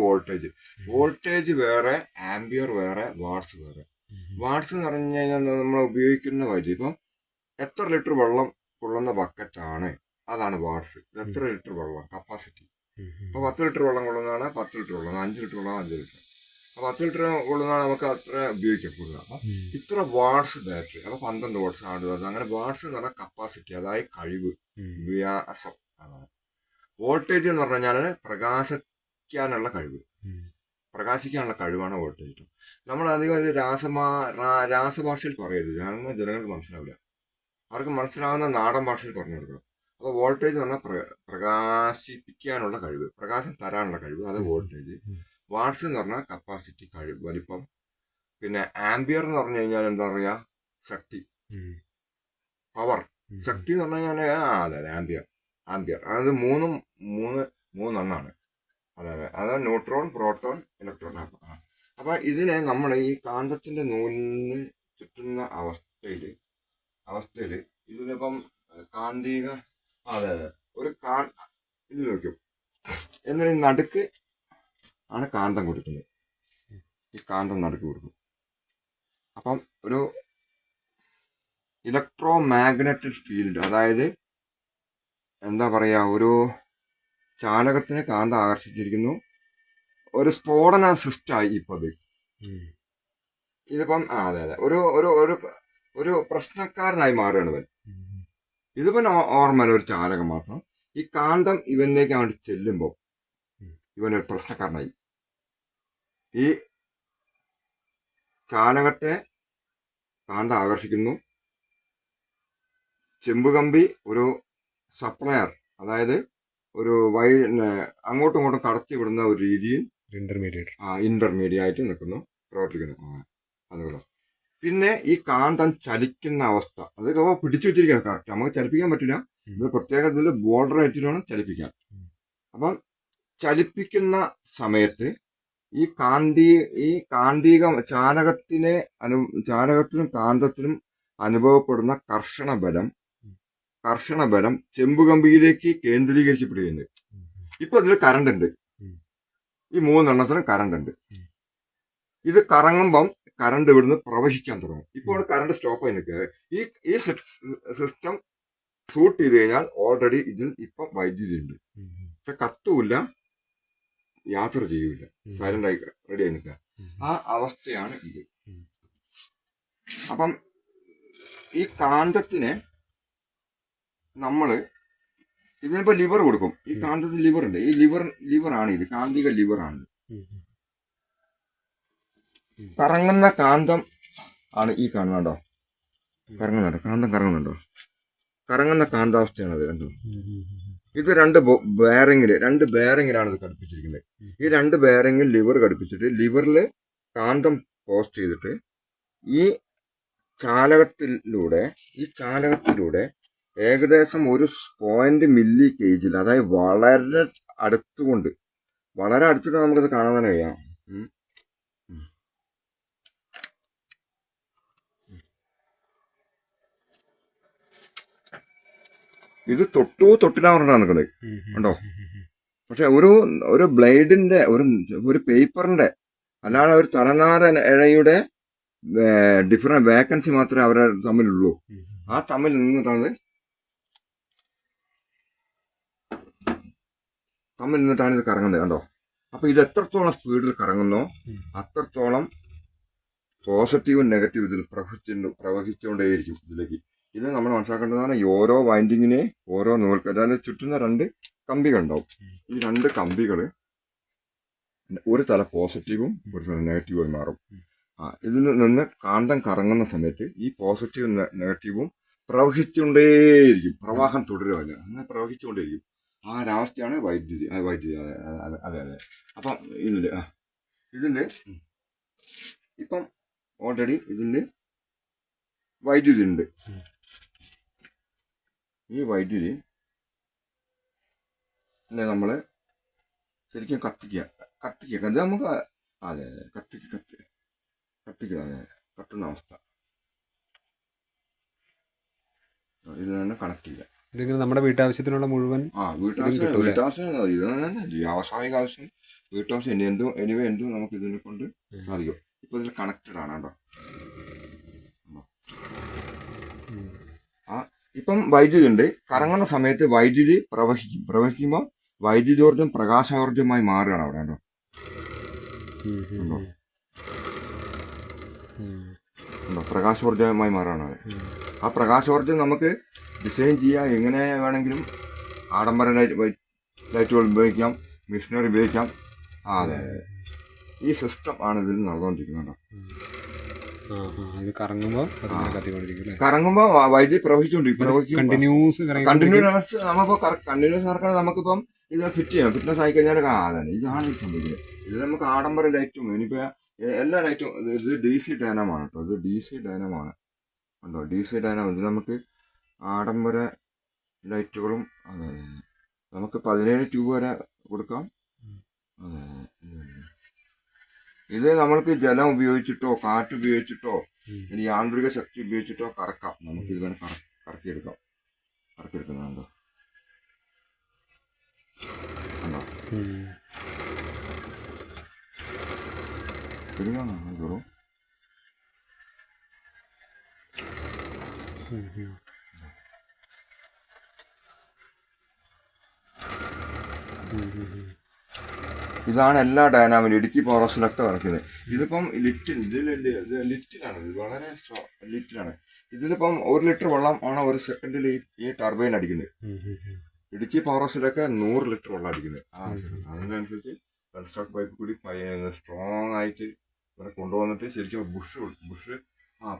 വോൾട്ടേജ് വേറെ, ആംബിയർ വേറെ, വാട്ട്സ് വേറെ. വാട്ട്സ് എന്ന് പറഞ്ഞു കഴിഞ്ഞാൽ നമ്മൾ ഉപയോഗിക്കുന്ന വൈദ്യുതി. ഇപ്പം എത്ര ലിറ്റർ വെള്ളം കൊള്ളുന്ന ബക്കറ്റാണ്, അതാണ് വാട്ട്സ്. എത്ര ലിറ്റർ വെള്ളം കപ്പാസിറ്റി. ഇപ്പൊ 10 ലിറ്റർ വെള്ളം കൊള്ളുന്നതാണ് 10 ലിറ്റർ വെള്ളം, 5 ലിറ്റർ വെള്ളം 5 ലിറ്റർ. അപ്പൊ 10 ലിറ്റർ കൊള്ളുന്നതാണ് നമുക്ക് അത്ര ഉപയോഗിക്കപ്പെടുക. അപ്പൊ ഇത്ര വാട്ട്സ് ബാറ്ററി. അപ്പൊ 12 വാട്ട്സ് ആണ്. അങ്ങനെ വാട്ട്സ് എന്ന് പറഞ്ഞാൽ കപ്പാസിറ്റി, അതായത് കഴിവ്, വ്യാസം. അതാണ് വോൾട്ടേജ് എന്ന് പറഞ്ഞു കഴിഞ്ഞാൽ പ്രകാശിക്കാനുള്ള കഴിവാണ് വോൾട്ടേജ്. നമ്മൾ അധികം ഇത് രാസഭാഷയിൽ പറയരുത്. ജനങ്ങൾക്ക് മനസ്സിലാവില്ല. അവർക്ക് മനസ്സിലാവുന്ന നാടൻ ഭാഷയിൽ പറഞ്ഞു കൊടുക്കണം. അപ്പോൾ വോൾട്ടേജ് എന്ന് പറഞ്ഞാൽ പ്രകാശിപ്പിക്കാനുള്ള കഴിവ്, പ്രകാശം തരാനുള്ള കഴിവ്, അത് വോൾട്ടേജ്. വാട്ട്സ് എന്ന് പറഞ്ഞാൽ കപ്പാസിറ്റി, കഴിവ്, വലിപ്പം. പിന്നെ ആംബിയർ എന്ന് പറഞ്ഞു കഴിഞ്ഞാൽ എന്താ പറയുക, ശക്തി, പവർ. ശക്തി എന്ന് പറഞ്ഞു കഴിഞ്ഞാൽ അതെ ആംബിയർ. അതായത് മൂന്നെണ്ണാണ്. അതായത് ന്യൂട്രോൺ, പ്രോട്ടോൺ, ഇലക്ട്രോൺ. അപ്പൊ അപ്പൊ ഇതിനെ നമ്മൾ ഈ കാന്തത്തിന്റെ നൂലിന് ചുറ്റുന്ന അവസ്ഥയില് ഇതിനിപ്പം കാന്തിക അതെ അതെ ഒരു ഇത് നോക്കും എന്നിട്ട് ഈ നടുക്ക് ആണ് കാന്തം കൊടുക്കുന്നത്. ഈ കാന്തം നടുക്ക് കൊടുക്കും. അപ്പം ഒരു ഇലക്ട്രോ മാഗ്നറ്റിക് ഫീൽഡ്, അതായത് എന്താ പറയാ, ഒരു ചാലകത്തിനെ കാന്തം ആകർഷിച്ചിരിക്കുന്നു. ഒരു സ്ഫോടന സിസ്റ്റമായി ഇപ്പൊ അത്. ഇതിപ്പം അതെ അതെ ഒരു ഒരു ഒരു ഒരു പ്രശ്നക്കാരനായി മാറുകയാണ് ഇവൻ. ഇതിപ്പോ നോർമൽ ഒരു ചാലകം മാത്രം. ഈ കാന്തം ഇവനിലേക്ക് അങ്ങോട്ട് ചെല്ലുമ്പോൾ ഇവനൊരു പ്രശ്നക്കാരനായി. ഈ ചാലകത്തെ കാന്തം ആകർഷിക്കുന്നു. ചെമ്പുകമ്പി ഒരു സപ്ലയർ, അതായത് ഒരു അങ്ങോട്ടും ഇങ്ങോട്ടും കടത്തി വിടുന്ന ഒരു രീതിയിൽ ഇന്റർമീഡിയറ്റ് ആയിട്ട് നിൽക്കുന്നു, പ്രവർത്തിക്കുന്നു. അതുപോലെ പിന്നെ ഈ കാന്തം ചലിക്കുന്ന അവസ്ഥ, അതൊക്കെ പിടിച്ചു വെച്ചിരിക്കുക. കറക്റ്റ് നമുക്ക് ചലിപ്പിക്കാൻ പറ്റില്ല. ഇത് പ്രത്യേക ഇതിൽ ബോർഡർ ആയിട്ട് വേണം ചലിപ്പിക്കാൻ. അപ്പം ചലിപ്പിക്കുന്ന സമയത്ത് ഈ കാന്തിക ചാലകത്തിനും കാന്തത്തിനും അനുഭവപ്പെടുന്ന കർഷണ ബലം ചെമ്പുകമ്പിയിലേക്ക് കേന്ദ്രീകരിക്കപ്പെടുകയുണ്ട്. ഇപ്പൊ ഇതിൽ കറണ്ട് ഉണ്ട്. ഈ 3 എണ്ണത്തിനും കറണ്ട് ഉണ്ട്. ഇത് കറങ്ങുമ്പം കറണ്ട് ഇവിടുന്ന് പ്രവഹിക്കാൻ തുടങ്ങും. ഇപ്പോൾ കറണ്ട് സ്റ്റോപ്പ് ആയി നിൽക്കുക. ഈ സിസ്റ്റം ഷൂട്ട് ചെയ്ത് കഴിഞ്ഞാൽ ഓൾറെഡി ഇതിൽ ഇപ്പം വൈദ്യുതി ഉണ്ട്. പക്ഷെ കത്തൂല്ല, യാത്ര ചെയ്യൂല, സൈലന്റ് ആയി റെഡി ആയി നിൽക്കുക. ആ അവസ്ഥയാണ് ഇത്. അപ്പം ഈ കാന്തത്തിന് നമ്മള് ഇതിനിപ്പോ ലിവർ കൊടുക്കും. ഈ കാന്തത്തിന് ലിവർ ഉണ്ട്. ഈ ലിവറാണ് ഇത്, കാന്തിക ലിവറാണ്. കറങ്ങുന്ന കാന്തം ആണ് ഈ കാണുന്നുണ്ടോ? കറങ്ങുന്നുണ്ടോ? കാന്തം കറങ്ങുന്നുണ്ടോ? കറങ്ങുന്ന കാന്താവസ്ഥയാണ് അത്. കണ്ടോ? ഇത് രണ്ട് ബെയറിങ്ങിലാണ് ഇത് ഘടിപ്പിച്ചിരിക്കുന്നത്. ഈ 2 ബെയറിങ്ങിൽ ലിവർ ഘടിപ്പിച്ചിട്ട് ലിവറിൽ കാന്തം പോസ്റ്റ് ചെയ്തിട്ട് ഈ ചാലകത്തിലൂടെ ഏകദേശം ഒരു 0.1 മില്ലി കേജിൽ, അതായത് വളരെ അടുത്തിട്ട് നമുക്കത് കാണാൻ തന്നെ കഴിയാം. ഇത് തൊട്ടിനാ പറഞ്ഞാണ് നിൽക്കുന്നത് കണ്ടോ. പക്ഷെ ഒരു ബ്ലേഡിന്റെ ഒരു പേപ്പറിന്റെ, അല്ലാതെ ഒരു തലനാര ഇഴയുടെ ഡിഫറെന്റ് വേക്കൻസി മാത്രമേ അവരെ തമ്മിലുള്ളൂ. ആ തമ്മിൽ നിന്നിട്ടാണ് ഇത് കറങ്ങുന്നത് കണ്ടോ. അപ്പൊ ഇത് എത്രത്തോളം സ്പീഡിൽ കറങ്ങുന്നോ അത്രത്തോളം പോസിറ്റീവും നെഗറ്റീവും ഇതിൽ പ്രവഹിച്ചുകൊണ്ടേയിരിക്കും ഇതിലേക്ക്. ഇത് നമ്മൾ മനസ്സിലാക്കേണ്ടതാണ്. ഈ ഓരോ വൈൻഡിങ്ങിനെ ഓരോ അതായത് ചുറ്റുന്ന 2 കമ്പികൾ ഉണ്ടാവും. ഈ 2 കമ്പികൾ ഒരു തല പോസിറ്റീവും ഒരു തല നെഗറ്റീവായി മാറും. ഇതിൽ നിന്ന് കാന്തം കറങ്ങുന്ന സമയത്ത് ഈ പോസിറ്റീവും നെഗറ്റീവും പ്രവഹിച്ചുകൊണ്ടേയിരിക്കും. പ്രവാഹം തുടരുമല്ല, അങ്ങനെ പ്രവഹിച്ചുകൊണ്ടേയിരിക്കും. ആ ഒരവസ്ഥയാണ് വൈദ്യുതി. അതെ. അപ്പം ഇതിന്റെ ഇപ്പം ഓൾറെഡി ഇതിന്റെ വൈദ്യുതി ഉണ്ട്. ഈ വൈദ്യുതി നമ്മള് ശരിക്കും കത്തിക്കുക. അത് നമുക്ക് അതെ കത്തുന്ന അവസ്ഥ. ഇതിനെ കണക്ട് ചെയ്യുക. ഇതിങ്ങനെ നമ്മുടെ വീട്ടാവശ്യത്തിനുള്ള മുഴുവൻ വീട്ടാവശ്യം വ്യാവസായിക ആവശ്യം, വീട്ടാവശ്യം എന്തും നമുക്ക് ഇതിനെ കൊണ്ട് സാധിക്കും. ഇപ്പൊ ഇതിൽ കണക്റ്റഡ് ആണ് കേട്ടോ. ഇപ്പം വൈദ്യുതി ഉണ്ട്. കറങ്ങുന്ന സമയത്ത് വൈദ്യുതി പ്രവഹിക്കുമ്പോൾ വൈദ്യുതോർജ്ജം പ്രകാശോർജ്ജമായി മാറുകയാണ് അവിടെ കേട്ടോ. പ്രകാശോർജ്ജമായി മാറുകയാണ് അവിടെ. ആ പ്രകാശോർജ്ജം നമുക്ക് ഡിസൈൻ ചെയ്യാം. എങ്ങനെ വേണമെങ്കിലും ആഡംബര ലൈറ്റുകൾ ഉപയോഗിക്കാം, മെഷീനറി ഉപയോഗിക്കാം. അതെ, ഈ സിസ്റ്റം ആണ് ഇതിൽ നടന്നുകൊണ്ടിരിക്കുന്നത്. കറങ്ങുമ്പോൾ വൈദ്യുതി പ്രവഹിച്ചുകൊണ്ടിരിക്കും. കണ്ടിന്യൂസ് നടക്കാൻ നമുക്കിപ്പം ഇത് ഫിറ്റ് ചെയ്യാം. ഫിറ്റ്നസ് ആയി കഴിഞ്ഞാൽ അതാണ് ഇതാണ് ഇത് സംഭവിക്കുന്നത്. ഇത് നമുക്ക് ആഡംബര ലൈറ്റും ഇനിയിപ്പോ എല്ലാ ലൈറ്റും ഇത് DC ഡൈനാമാണ് കേട്ടോ. ഇത് DC ഡൈനാമാണ് കണ്ടോ. DC ഡൈനാമോ ഇത് നമുക്ക് ആഡംബര ലൈറ്റുകളും അതെ നമുക്ക് 17 ട്യൂബ് വരെ കൊടുക്കാം. അതെ ഇത് നമ്മൾക്ക് ജലം ഉപയോഗിച്ചിട്ടോ കാറ്റ് ഉപയോഗിച്ചിട്ടോ ഇനി യാന്ത്രിക ശക്തി ഉപയോഗിച്ചിട്ടോ കറക്കാം. നമുക്ക് ഇത് തന്നെ കറക്കിയെടുക്കാം. കറക്കിയെടുക്കുന്നുണ്ടോ കണ്ടോ? ശരിയാണോ ബ്രോ? ഇതാണ് എല്ലാ ഡൈനാമിലും ഇടുക്കി പവർ ഹൗസിലൊക്കെ നടക്കുന്നത്. ഇതിപ്പം ലിറ്റിലാണ്. ഇത് വളരെ ലിറ്റിലാണ്. ഇതിലിപ്പം 1 ലിറ്റർ വെള്ളം ആണ് ഒരു സെക്കൻഡിൽ ഈ ടർബൈൻ അടിക്കുന്നത്. ഇടുക്കി പവർ ഹൗസിലൊക്കെ 100 ലിറ്റർ വെള്ളം അടിക്കുന്നത്. അതിനനുസരിച്ച് കൺസ്ട്രക്ട് പൈപ്പ് കൂടി സ്ട്രോങ് ആയിട്ട് ഇവിടെ കൊണ്ടുവന്നിട്ട് ശരിക്കും ബുഷ്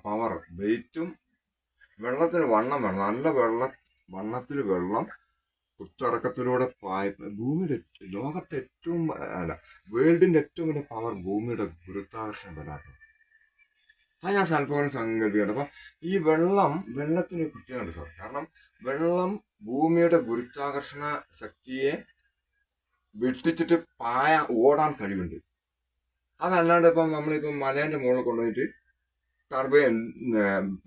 പവർ വെയിറ്റും വെള്ളത്തിന് വണ്ണം വേണം. നല്ല വണ്ണത്തിൽ വെള്ളം കുത്തിറക്കത്തിലൂടെ ഭൂമിയുടെ ലോകത്തെ ഏറ്റവും വേൾഡിന്റെ ഏറ്റവും വലിയ പവർ ഭൂമിയുടെ ഗുരുത്വാകർഷണ ബലാട്ടോ. അത് ഞാൻ സ്വല്പം സങ്കല്പിക്കുന്നുണ്ട്. അപ്പൊ ഈ വെള്ളത്തിന് പ്രത്യേകമുണ്ട് സാർ. കാരണം വെള്ളം ഭൂമിയുടെ ഗുരുത്വാകർഷണ ശക്തിയെ വെട്ടിച്ചിട്ട് ഓടാൻ കഴിവുണ്ട്. അതല്ലാണ്ട് ഇപ്പം നമ്മളിപ്പം മലേന്റെ മുകളിൽ കൊണ്ടുപോയിട്ട് ടർബൈൻ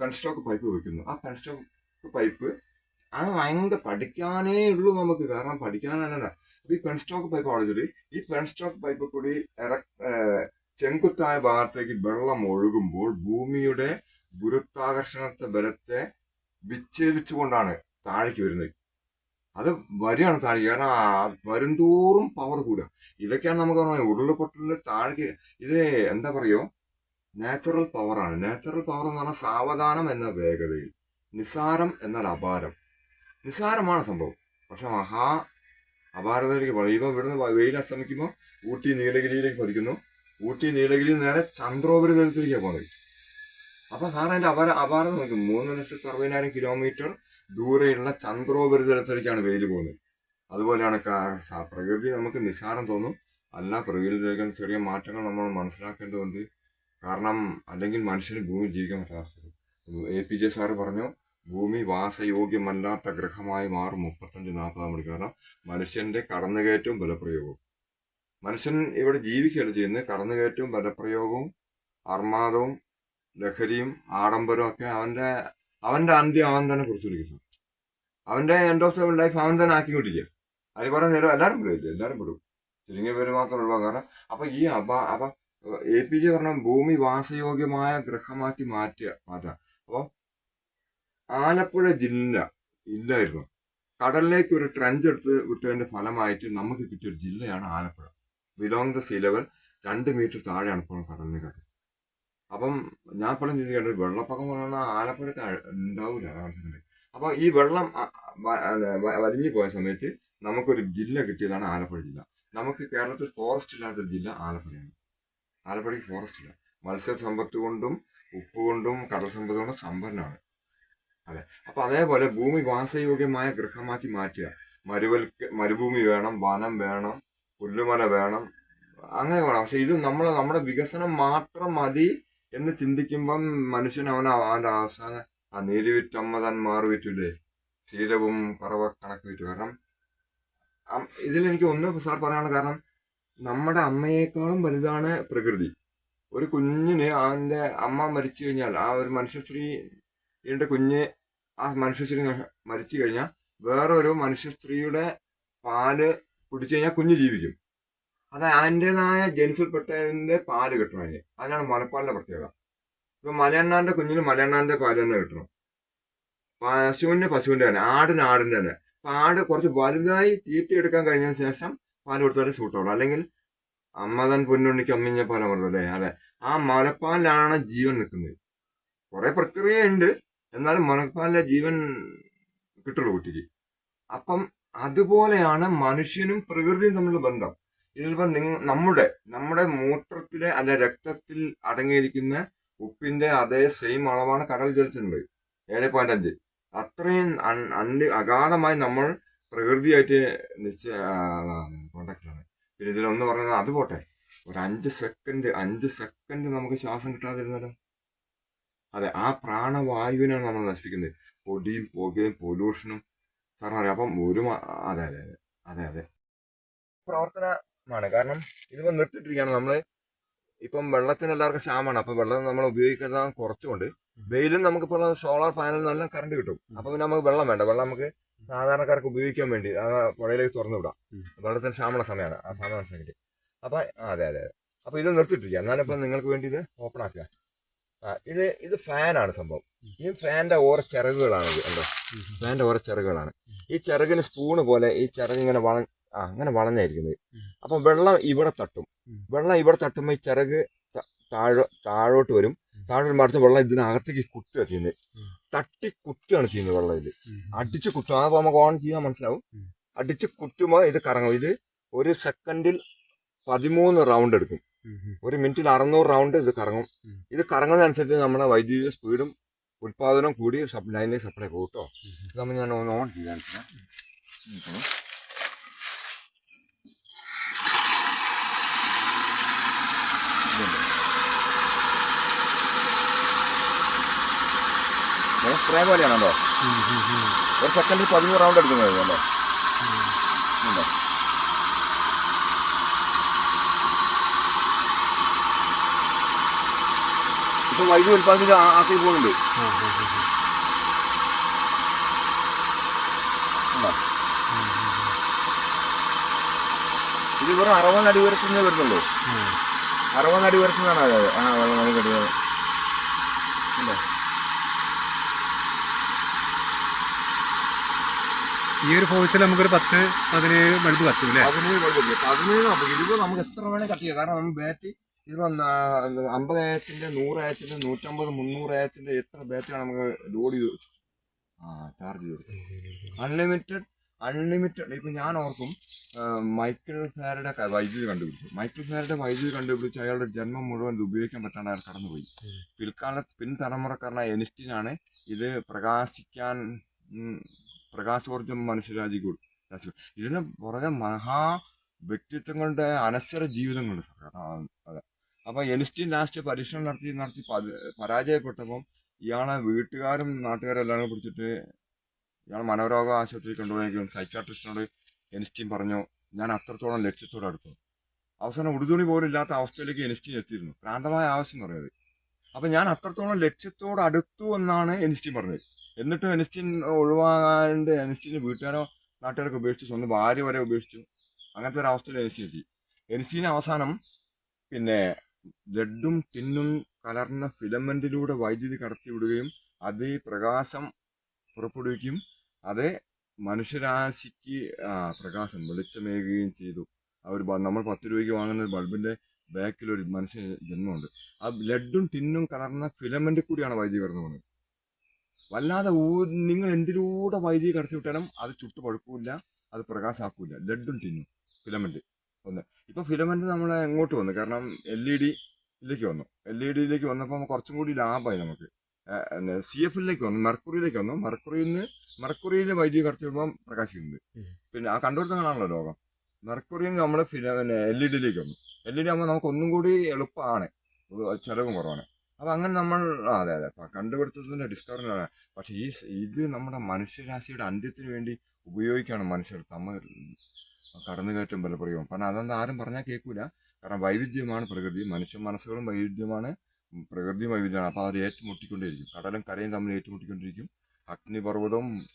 പെൻസ്റ്റോക്ക് പൈപ്പ് വെക്കുന്നു. ആ പെൻസ്റ്റോക്ക് പൈപ്പ് അത് ഭയങ്കര പഠിക്കാനേ ഉള്ളൂ നമുക്ക്. കാരണം പഠിക്കാനല്ല. ഈ പെൻസ്റ്റോക്ക് പൈപ്പ് അടച്ചിട്ട് ഈ പെൻസ്റ്റോക്ക് പൈപ്പ് കൂടി ചെങ്കുത്തായ ഭാഗത്തേക്ക് വെള്ളം ഒഴുകുമ്പോൾ ഭൂമിയുടെ ഗുരുത്വാകർഷണത്തെ ബലത്തെ വിച്ഛേദിച്ചുകൊണ്ടാണ് താഴേക്ക് വരുന്നത്. അത് വരികയാണ് താഴേക്ക്. കാരണം വരുംതോറും പവർ കൂടുക. ഇതൊക്കെയാണ് നമുക്ക് പറഞ്ഞത് ഉരുൾപൊട്ടലിന് താഴേക്ക്. ഇത് എന്താ പറയുക, നാച്ചുറൽ പവറാണ്. നാച്ചുറൽ പവർ എന്ന് പറഞ്ഞാൽ സാവധാനം എന്ന വേഗതയിൽ, നിസാരം എന്നാൽ അപാരം. നിസാരമാണ് സംഭവം, പക്ഷെ മഹാ അപാരതയിലേക്ക് പോകും. ഇപ്പം ഇവിടുന്ന് വെയിൽ അസ്തമിക്കുമ്പോൾ ഊട്ടി നീലഗിരിയിലേക്ക് പതിക്കുന്നു. ഊട്ടി നീലഗിരി നേരെ ചന്ദ്രോപരിതലത്തിലേക്കാണ് പോകുന്നത്. അപ്പൊ സാറ് അതിന്റെ അപാരത നോക്കും. 3,60,000 കിലോമീറ്റർ ദൂരെയുള്ള ചന്ദ്രോപരിതലത്തിലേക്കാണ് വെയിൽ പോകുന്നത്. അതുപോലെയാണ് പ്രകൃതി നമുക്ക് നിസാരം തോന്നും. അല്ല, പ്രകൃതിയിലേക്ക് ചെറിയ മാറ്റങ്ങൾ നമ്മൾ മനസ്സിലാക്കേണ്ടതുണ്ട്. കാരണം അല്ലെങ്കിൽ മനുഷ്യന് ഭൂമി ജീവിക്കാൻ പറ്റാത്ത APJ സാറ് പറഞ്ഞു, ഭൂമി വാസയോഗ്യമല്ലാത്ത ഗ്രഹമായി മാറും 35-40 മണിക്കൂർ. കാരണം മനുഷ്യന്റെ കടന്നുകയറ്റവും ബലപ്രയോഗവും. മനുഷ്യൻ ഇവിടെ ജീവിക്കുകയല്ല ചെയ്യുന്നത്. കടന്നുകയറ്റവും ബലപ്രയോഗവും അർമാദവും ലഹരിയും ആഡംബരവും ഒക്കെ അവന്റെ അന്ത്യം അവൻ തന്നെ കുറിച്ചുകൊണ്ടിരിക്കുന്നു. അവന്റെ എൻഡ് ഓഫ് ദ ലൈഫ് അവൻ തന്നെ ആക്കിക്കൊണ്ടിരിക്കുക. അതിന് പറഞ്ഞ നേരം എല്ലാവരും പെടില്ല, എല്ലാവരും പെടും. ചുരുങ്ങിയ പേര് മാത്രമുള്ള കാരണം. അപ്പൊ ഈ APJ പറഞ്ഞ ഭൂമി വാസയോഗ്യമായ ഗ്രഹമാക്കി മാറ്റാം. അപ്പൊ ആലപ്പുഴ ജില്ല ഇല്ലായിരുന്നു. കടലിലേക്ക് ഒരു ട്രെഞ്ച് എടുത്ത് വിട്ടതിന്റെ ഫലമായിട്ട് നമുക്ക് കിട്ടിയൊരു ജില്ലയാണ് Alappuzha. Below the sea level 2 metre താഴെയാണ് ഇപ്പോൾ കടലിനെ കാട്ടി. അപ്പം ഞാൻ എപ്പോഴും ചിന്തിക്കേണ്ടത് വെള്ളപ്പൊക്കം പറഞ്ഞാൽ ആലപ്പുഴക്ക് ഉണ്ടാവില്ല. അപ്പൊ ഈ വെള്ളം വലിഞ്ഞു പോയ സമയത്ത് നമുക്കൊരു ജില്ല കിട്ടിയതാണ് ആലപ്പുഴ ജില്ല. നമുക്ക് കേരളത്തിൽ ഫോറസ്റ്റ് ഇല്ലാത്തൊരു ജില്ല ആലപ്പുഴയാണ്. ആലപ്പുഴയ്ക്ക് ഫോറസ്റ്റ് ഇല്ല. മത്സ്യസമ്പത്ത് കൊണ്ടും ഉപ്പ് കൊണ്ടും കടൽ സമ്പത്ത് കൊണ്ടും സമ്പന്നമാണ്. അതെ. അപ്പൊ അതേപോലെ ഭൂമി വാസയോഗ്യമായ ഗൃഹമാക്കി മാറ്റുക. മരുഭൂമി വേണം, വനം വേണം, പുല്ലുമല വേണം, അങ്ങനെ വേണം. പക്ഷെ ഇത് നമ്മുടെ വികസനം മാത്രം മതി എന്ന് ചിന്തിക്കുമ്പം മനുഷ്യൻ അവന്റെ അവസാനം നീര് വിറ്റമ്മ താൻ മാറു വിറ്റില്ലേ, ക്ഷീരവും പറവ കണക്ക് വിറ്റു. കാരണം ഇതിലെനിക്ക് ഒന്ന് സാർ പറയാനുള്ള കാരണം, നമ്മുടെ അമ്മയേക്കാളും വലുതാണ് പ്രകൃതി. ഒരു കുഞ്ഞിന് അവന്റെ അമ്മ മരിച്ചു കഴിഞ്ഞാൽ ആ ഒരു മനുഷ്യസ്ത്രീയുടെ കുഞ്ഞ് ആ മനുഷ്യസ്ത്രീ മരിച്ചു കഴിഞ്ഞാൽ വേറൊരു മനുഷ്യസ്ത്രീയുടെ പാല് കുടിച്ചു കഴിഞ്ഞാൽ കുഞ്ഞ് ജീവിക്കും. അത് അതിൻ്റെതായ ജനിസിൽപ്പെട്ടതിന്റെ പാല് കിട്ടണം. അതിനാണ് മുലപ്പാലിന്റെ പ്രത്യേകത. ഇപ്പൊ മലയണ്ണാന്റെ കുഞ്ഞിന് മലയണ്ണാന്റെ പാല് തന്നെ കിട്ടണം. പശുവിന് പശുവിന്റെ തന്നെ, ആടിന് ആടിന്റെ തന്നെ. അപ്പൊ ആട് കുറച്ച് വലുതായി തീറ്റയെടുക്കാൻ കഴിഞ്ഞതിന് ശേഷം പാല് കൊടുത്താലേ സൂട്ടാവുള്ളൂ. അല്ലെങ്കിൽ അമ്മതൻ പൊന്നുണ്ണിക്ക് അമ്മിഞ്ഞ പാല പറഞ്ഞല്ലേ. അതെ, ആ മുലപ്പാലിലാണ് ജീവൻ നിൽക്കുന്നത്. കുറെ പ്രക്രിയയുണ്ട്, എന്നാലും മുലപ്പാലിലെ ജീവൻ കിട്ടുള്ളൂ കുട്ടിക്ക്. അപ്പം അതുപോലെയാണ് മനുഷ്യനും പ്രകൃതിയും തമ്മിലുള്ള ബന്ധം. ഇതിലിപ്പോ നമ്മുടെ മൂത്രത്തിലെ അല്ലെ രക്തത്തിൽ അടങ്ങിയിരിക്കുന്ന ഉപ്പിന്റെ അതേ സെയിം അളവാണ് കടൽ ജലത്തിനുള്ളത്, 7.5. അത്രയും അഗാധമായി നമ്മൾ പ്രകൃതിയായിട്ട് കോണ്ടാക്റ്റാണ്. പിന്നെ ഇതിലൊന്ന് പറഞ്ഞത് അത് പോട്ടെ, ഒരു 5 സെക്കൻഡ് നമുക്ക് ശ്വാസം കിട്ടാതിരുന്നല്ലോ. അതെ, ആ പ്രാണവായുവിനാണ് നമ്മൾ നശിപ്പിക്കുന്നത്. പൊടിയും പുകയും പൊല്യൂഷനും കാരണം അറിയാം. അപ്പം അതെ അതെ അതെ അതെ അതെ പ്രവർത്തനമാണ്. കാരണം ഇതിപ്പോ നിർത്തിയിട്ടിരിക്കുകയാണ്. നമ്മള് ഇപ്പം വെള്ളത്തിന് എല്ലാവർക്കും ക്ഷാമമാണ്. അപ്പൊ വെള്ളം നമ്മൾ ഉപയോഗിക്കുന്നത് കുറച്ചുകൊണ്ട് വെയിലും നമുക്കിപ്പോൾ സോളാർ പാനൽ നല്ല കറണ്ട് കിട്ടും. അപ്പൊ പിന്നെ നമുക്ക് വെള്ളം വേണ്ട. വെള്ളം നമുക്ക് സാധാരണക്കാർക്ക് ഉപയോഗിക്കാൻ വേണ്ടി ആ പുഴയിലേക്ക് തുറന്നു വിടാം. വെള്ളത്തിന് ക്ഷാമമുള്ള സമയമാണ്. ആ സമയം മനസ്സിലാക്കിയിട്ട് അപ്പൊ അതെ അതെ. അപ്പൊ ഇത് നിർത്തിയിട്ടിരിക്കുക. ഞാനിപ്പോ നിങ്ങൾക്ക് വേണ്ടി ഇത് ഓപ്പൺ ആക്കുക. ഇത് ഫാനാണ് സംഭവം. ഈ ഫാനിന്റെ ഓരോ ചിറകുകളാണ് ഇത്. എന്തോ ഫാനിന്റെ ഓരോ ചിറകുകളാണ്. ഈ ചിറകിന് സ്പൂണ് പോലെ ഈ ചിറക് ഇങ്ങനെ അങ്ങനെ വളഞ്ഞായിരിക്കുന്നത്. അപ്പൊ വെള്ളം ഇവിടെ തട്ടും. വെള്ളം ഇവിടെ തട്ടുമ്പോൾ ഈ ചിറക് താഴോട്ട് വരും. താഴോട്ട് അടുത്ത വെള്ളം ഇതിനകത്തേക്ക് കുത്തുക ചെയ്യുന്നത്. തട്ടി കുത്തുകയാണ് ചെയ്യുന്നത് വെള്ളം. ഇത് അടിച്ച് കുത്തും. അപ്പൊ നമുക്ക് ഓൺ ചെയ്യാൻ മനസ്സിലാവും. അടിച്ച് കുത്തുമ്പോൾ ഇത് കറങ്ങും. ഇത് ഒരു സെക്കൻഡിൽ 13 റൗണ്ട് എടുക്കും. ഒരു മിനിറ്റിൽ 600 റൗണ്ട് ഇത് കറങ്ങും. ഇത് കറങ്ങുന്നതനുസരിച്ച് നമ്മുടെ വൈദ്യുതി സ്പീഡും ഉൽപാദനം കൂടി ലൈനിലേക്ക് സപ്ലൈ പോകും കേട്ടോ. ഇത് നമ്മൾ ഞാൻ ഓൺ ചെയ്യാൻ സ്പ്രേ പോലെയാണല്ലോ. ഒരു സെക്കൻഡിൽ 13 റൗണ്ട് എടുക്കുന്നത് അല്ലേ. ഇപ്പൊ വൈദ്യുതി ഉൽപ്പാദിപ്പിച്ച് ആക്കി പോകുന്നുണ്ട്. ഇത് വെറും 60 അടി ഉയരത്തുനിന്ന് വരുന്നുള്ളൂ. 60 അടി ഉയരത്തുനിന്നാണ് വെള്ളം നമുക്ക് അടിക്കുന്നത്. ഈ ഒരു ഫോഴ്സിൽ നമുക്കൊരു 10-17 ബൾബ് കത്തും അല്ലേ? 17 ബൾബ് 17 ഇതിപ്പോ നമുക്ക് എത്ര വേണേൽ കട്ട് ചെയ്യാം. കാരണം നമ്മൾ ബാറ്ററി ഇത് 50 ആയത്തിന്റെ 100 ആയത്തിന്റെ 150 300 ആയത്തിന്റെ എത്ര ബാറ്ററിയാണ് നമുക്ക് ലോഡ് ചെയ്ത് ചാർജ് ചെയ്തത്. അൺലിമിറ്റഡ്. ഇപ്പൊ ഞാൻ ഓർക്കും മൈക്കിൾ ഫാരഡെ വൈദ്യുതി കണ്ടുപിടിച്ചു. മൈക്കിൾ ഫാരഡെ വൈദ്യുതി കണ്ടുപിടിച്ച് അയാളുടെ ജന്മം മുഴുവൻ ഇത് ഉപയോഗിക്കാൻ പറ്റാണ്ട് അയാൾ കടന്നുപോയി. പിൻതലമുറക്കാരനായ ഐൻസ്റ്റീനാണ് ഇത് പ്രകാശോർജം മനുഷ്യരാശിക്ക് കൊടുത്തു. ഇതിന് പുറകെ മഹാ വ്യക്തിത്വങ്ങളുടെ അനശ്വര ജീവിതങ്ങളുണ്ട്. അതെ. അപ്പൊ ഐൻസ്റ്റീൻ ലാസ്റ്റ് പരീക്ഷണം നടത്തി പരാജയപ്പെട്ടപ്പം ഇയാളെ വീട്ടുകാരും നാട്ടുകാരും എല്ലാം പിടിച്ചിട്ട് ഇയാൾ മനോരോഗ ആശുപത്രി കൊണ്ടുപോയെങ്കിലും സൈക്കാട്രിസ്റ്റിനോട് ഐൻസ്റ്റീൻ പറഞ്ഞു, ഞാൻ അത്രത്തോളം ലക്ഷ്യത്തോടെ അടുത്തു. അവസാനം ഉടുതുണി പോലും ഇല്ലാത്ത അവസ്ഥയിലേക്ക് ഐൻസ്റ്റീൻ എത്തിയിരുന്നു. ഭ്രാന്തമായ ആവശ്യം എന്ന് പറയുന്നത്. അപ്പൊ ഞാൻ അത്രത്തോളം ലക്ഷ്യത്തോട് അടുത്തു എന്നാണ് ഐൻസ്റ്റീൻ പറഞ്ഞത്. എന്നിട്ടും ഐൻസ്റ്റീൻ ഒഴിവാകാണ്ട് ഐൻസ്റ്റീന് വീട്ടുകാരോ നാട്ടുകാരൊക്കെ ഉപേക്ഷിച്ചു, സ്വന്തം ഭാര്യ വരെ ഉപേക്ഷിച്ചു. അങ്ങനത്തെ ഒരു അവസ്ഥയിൽ ഐൻസ്റ്റീൻ എത്തി. ഐൻസ്റ്റീൻ അവസാനം പിന്നെ ലെഡും ടിന്നും കലർന്ന ഫിലമെന്റിലൂടെ വൈദ്യുതി കടത്തിവിടുകയും അത് പ്രകാശം പുറപ്പെടുവിക്കുകയും അത് മനുഷ്യരാശിക്ക് പ്രകാശം വെളിച്ചമേകുകയും ചെയ്തു. നമ്മൾ 10 രൂപയ്ക്ക് വാങ്ങുന്ന ബൾബിന്റെ ബാക്കിൽ ഒരു മനുഷ്യ ജന്മമുണ്ട്. ആ ലെഡും ടിന്നും കലർന്ന ഫിലമെന്റ് കൂടിയാണ് വൈദ്യുതി കടന്നു പോകുന്നത്. വല്ലാതെ നിങ്ങൾ എന്തിലൂടെ വൈദ്യുതി കടത്തി വിട്ടാലും അത് ചുട്ടു പഴുക്കൂല, അത് പ്രകാശമാക്കൂല. ലെഡും ടിന്നും ഫിലമെന്റ് ഒന്ന്. ഇപ്പൊ ഫിലമെന്റ് നമ്മൾ എങ്ങോട്ട് വന്നു? കാരണം LED വന്നു. LED വന്നപ്പോൾ കുറച്ചും കൂടി ലാഭമായി നമുക്ക്. CFലേക്ക് വന്നു, മെർക്കുറിയിലേക്ക് വന്നു. മെർക്കുറിയിൽ വൈദ്യുതി കടത്തി വിടുമ്പോൾ പ്രകാശിക്കുന്നുണ്ട്. പിന്നെ ആ കണ്ടുപിടുത്തങ്ങളാണല്ലോ ലോകം. മെർക്കുറിയിൽ നമ്മൾ LED വന്നു. LED ആകുമ്പോൾ നമുക്ക് ഒന്നും കൂടി എളുപ്പമാണ്, ചെലവും കുറവാണ്. അപ്പൊ അങ്ങനെ നമ്മൾ അതെ കണ്ടുപിടുത്തത്തിന്റെ ഡിസ്കവറിനാണ്. പക്ഷെ ഇത് നമ്മുടെ മനുഷ്യരാശിയുടെ അന്ത്യത്തിന് വേണ്ടി ഉപയോഗിക്കുകയാണ് മനുഷ്യർ. കടന്നുകയറ്റം ബലപ്രയോഗം. കാരണം അതെന്താ ആരും പറഞ്ഞാൽ കേൾക്കൂല. കാരണം വൈവിധ്യമാണ് പ്രകൃതി. മനുഷ്യ മനസ്സുകളും വൈവിധ്യമാണ്, പ്രകൃതിയും വൈവിധ്യമാണ്. അപ്പൊ അത് ഏറ്റുമുട്ടിക്കൊണ്ടേയിരിക്കും. കടലും കരയും തമ്മിൽ ഏറ്റുമുട്ടിക്കൊണ്ടിരിക്കും.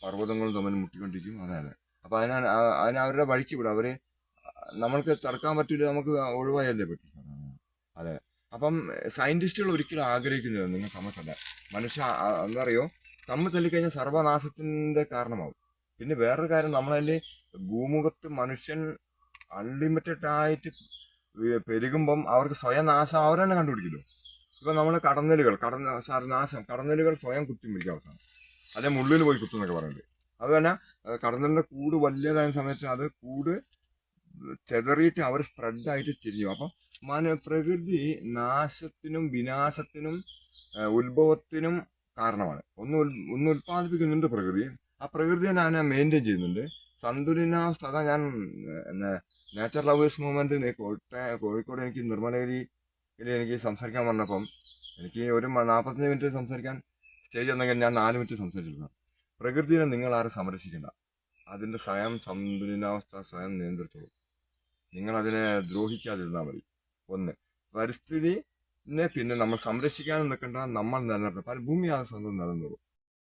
പർവ്വതങ്ങളും തമ്മിൽ മുട്ടിക്കൊണ്ടിരിക്കും. അതെ. അപ്പൊ അതിന് അവരുടെ വഴിക്ക് വിടും. അവരെ നമ്മൾക്ക് തടുക്കാൻ പറ്റില്ല, നമുക്ക് ഒഴിവായല്ലേ പറ്റും. അതെ. അപ്പം സയന്റിസ്റ്റുകൾ ഒരിക്കലും ആഗ്രഹിക്കുന്നില്ല നിങ്ങൾ തമ്മിൽ മനുഷ്യ എന്താ അറിയോ, തമ്മിൽ തല്ലിക്കഴിഞ്ഞാൽ സർവനാശത്തിന്റെ കാരണമാവും. പിന്നെ വേറൊരു കാര്യം, നമ്മളതിൽ ഭൂമുഖത്ത് മനുഷ്യൻ അൺലിമിറ്റഡ് ആയിട്ട് പെരുകുമ്പം അവർക്ക് സ്വയം നാശം അവർ തന്നെ കണ്ടുപിടിക്കുമല്ലോ. ഇപ്പൊ നമ്മൾ കടന്നലുകൾ സ്വയം കുത്തിമിരിക്കും അവസാനം. അതേ മുള്ളിൽ പോയി കുത്തും എന്നൊക്കെ പറയുന്നത്. അത് തന്നെ കടന്നലിന്റെ കൂട് വലിയതായ സമയത്ത് അത് കൂട് ചെതറിയിട്ട് അവർ സ്പ്രെഡായിട്ട് തിരിഞ്ഞു. അപ്പം പ്രകൃതി നാശത്തിനും വിനാശത്തിനും ഉത്ഭവത്തിനും കാരണമാണ്. ഒന്ന് ഉൽപ്പാദിപ്പിക്കുന്നുണ്ട് പ്രകൃതി. ആ പ്രകൃതി തന്നെ അതിനെ മെയിൻറ്റെയിൻ ചെയ്യുന്നുണ്ട്. സന്തുലിനാവസ്ഥ. അതാ ഞാൻ നേച്ചർ ലവേഴ്സ് മൂവ്മെന്റ് കോഴിക്കോട് എനിക്ക് നിർമ്മലഗിരിയിൽ എനിക്ക് സംസാരിക്കാൻ വന്നപ്പം എനിക്ക് ഒരു 45 മിനിറ്റ് സംസാരിക്കാൻ സ്റ്റേജ് ഉണ്ടെങ്കിൽ ഞാൻ 4 മിനിറ്റ് സംസാരിച്ചിരുന്നു. പ്രകൃതിയെ നിങ്ങൾ ആരും സംരക്ഷിക്കണ്ട. അതിന്റെ സ്വയം സന്തുലിനാവസ്ഥ സ്വയം നിയന്ത്രിച്ചോളൂ. നിങ്ങൾ അതിനെ ദ്രോഹിക്കാതിരുന്നാൽ മതി. ഒന്ന്. പരിസ്ഥിതിനെ പിന്നെ നമ്മൾ സംരക്ഷിക്കാനും നിൽക്കേണ്ട, നമ്മൾ നിലനിർത്തും. ഭൂമി അത് സ്വന്തം നിലനിർത്തും.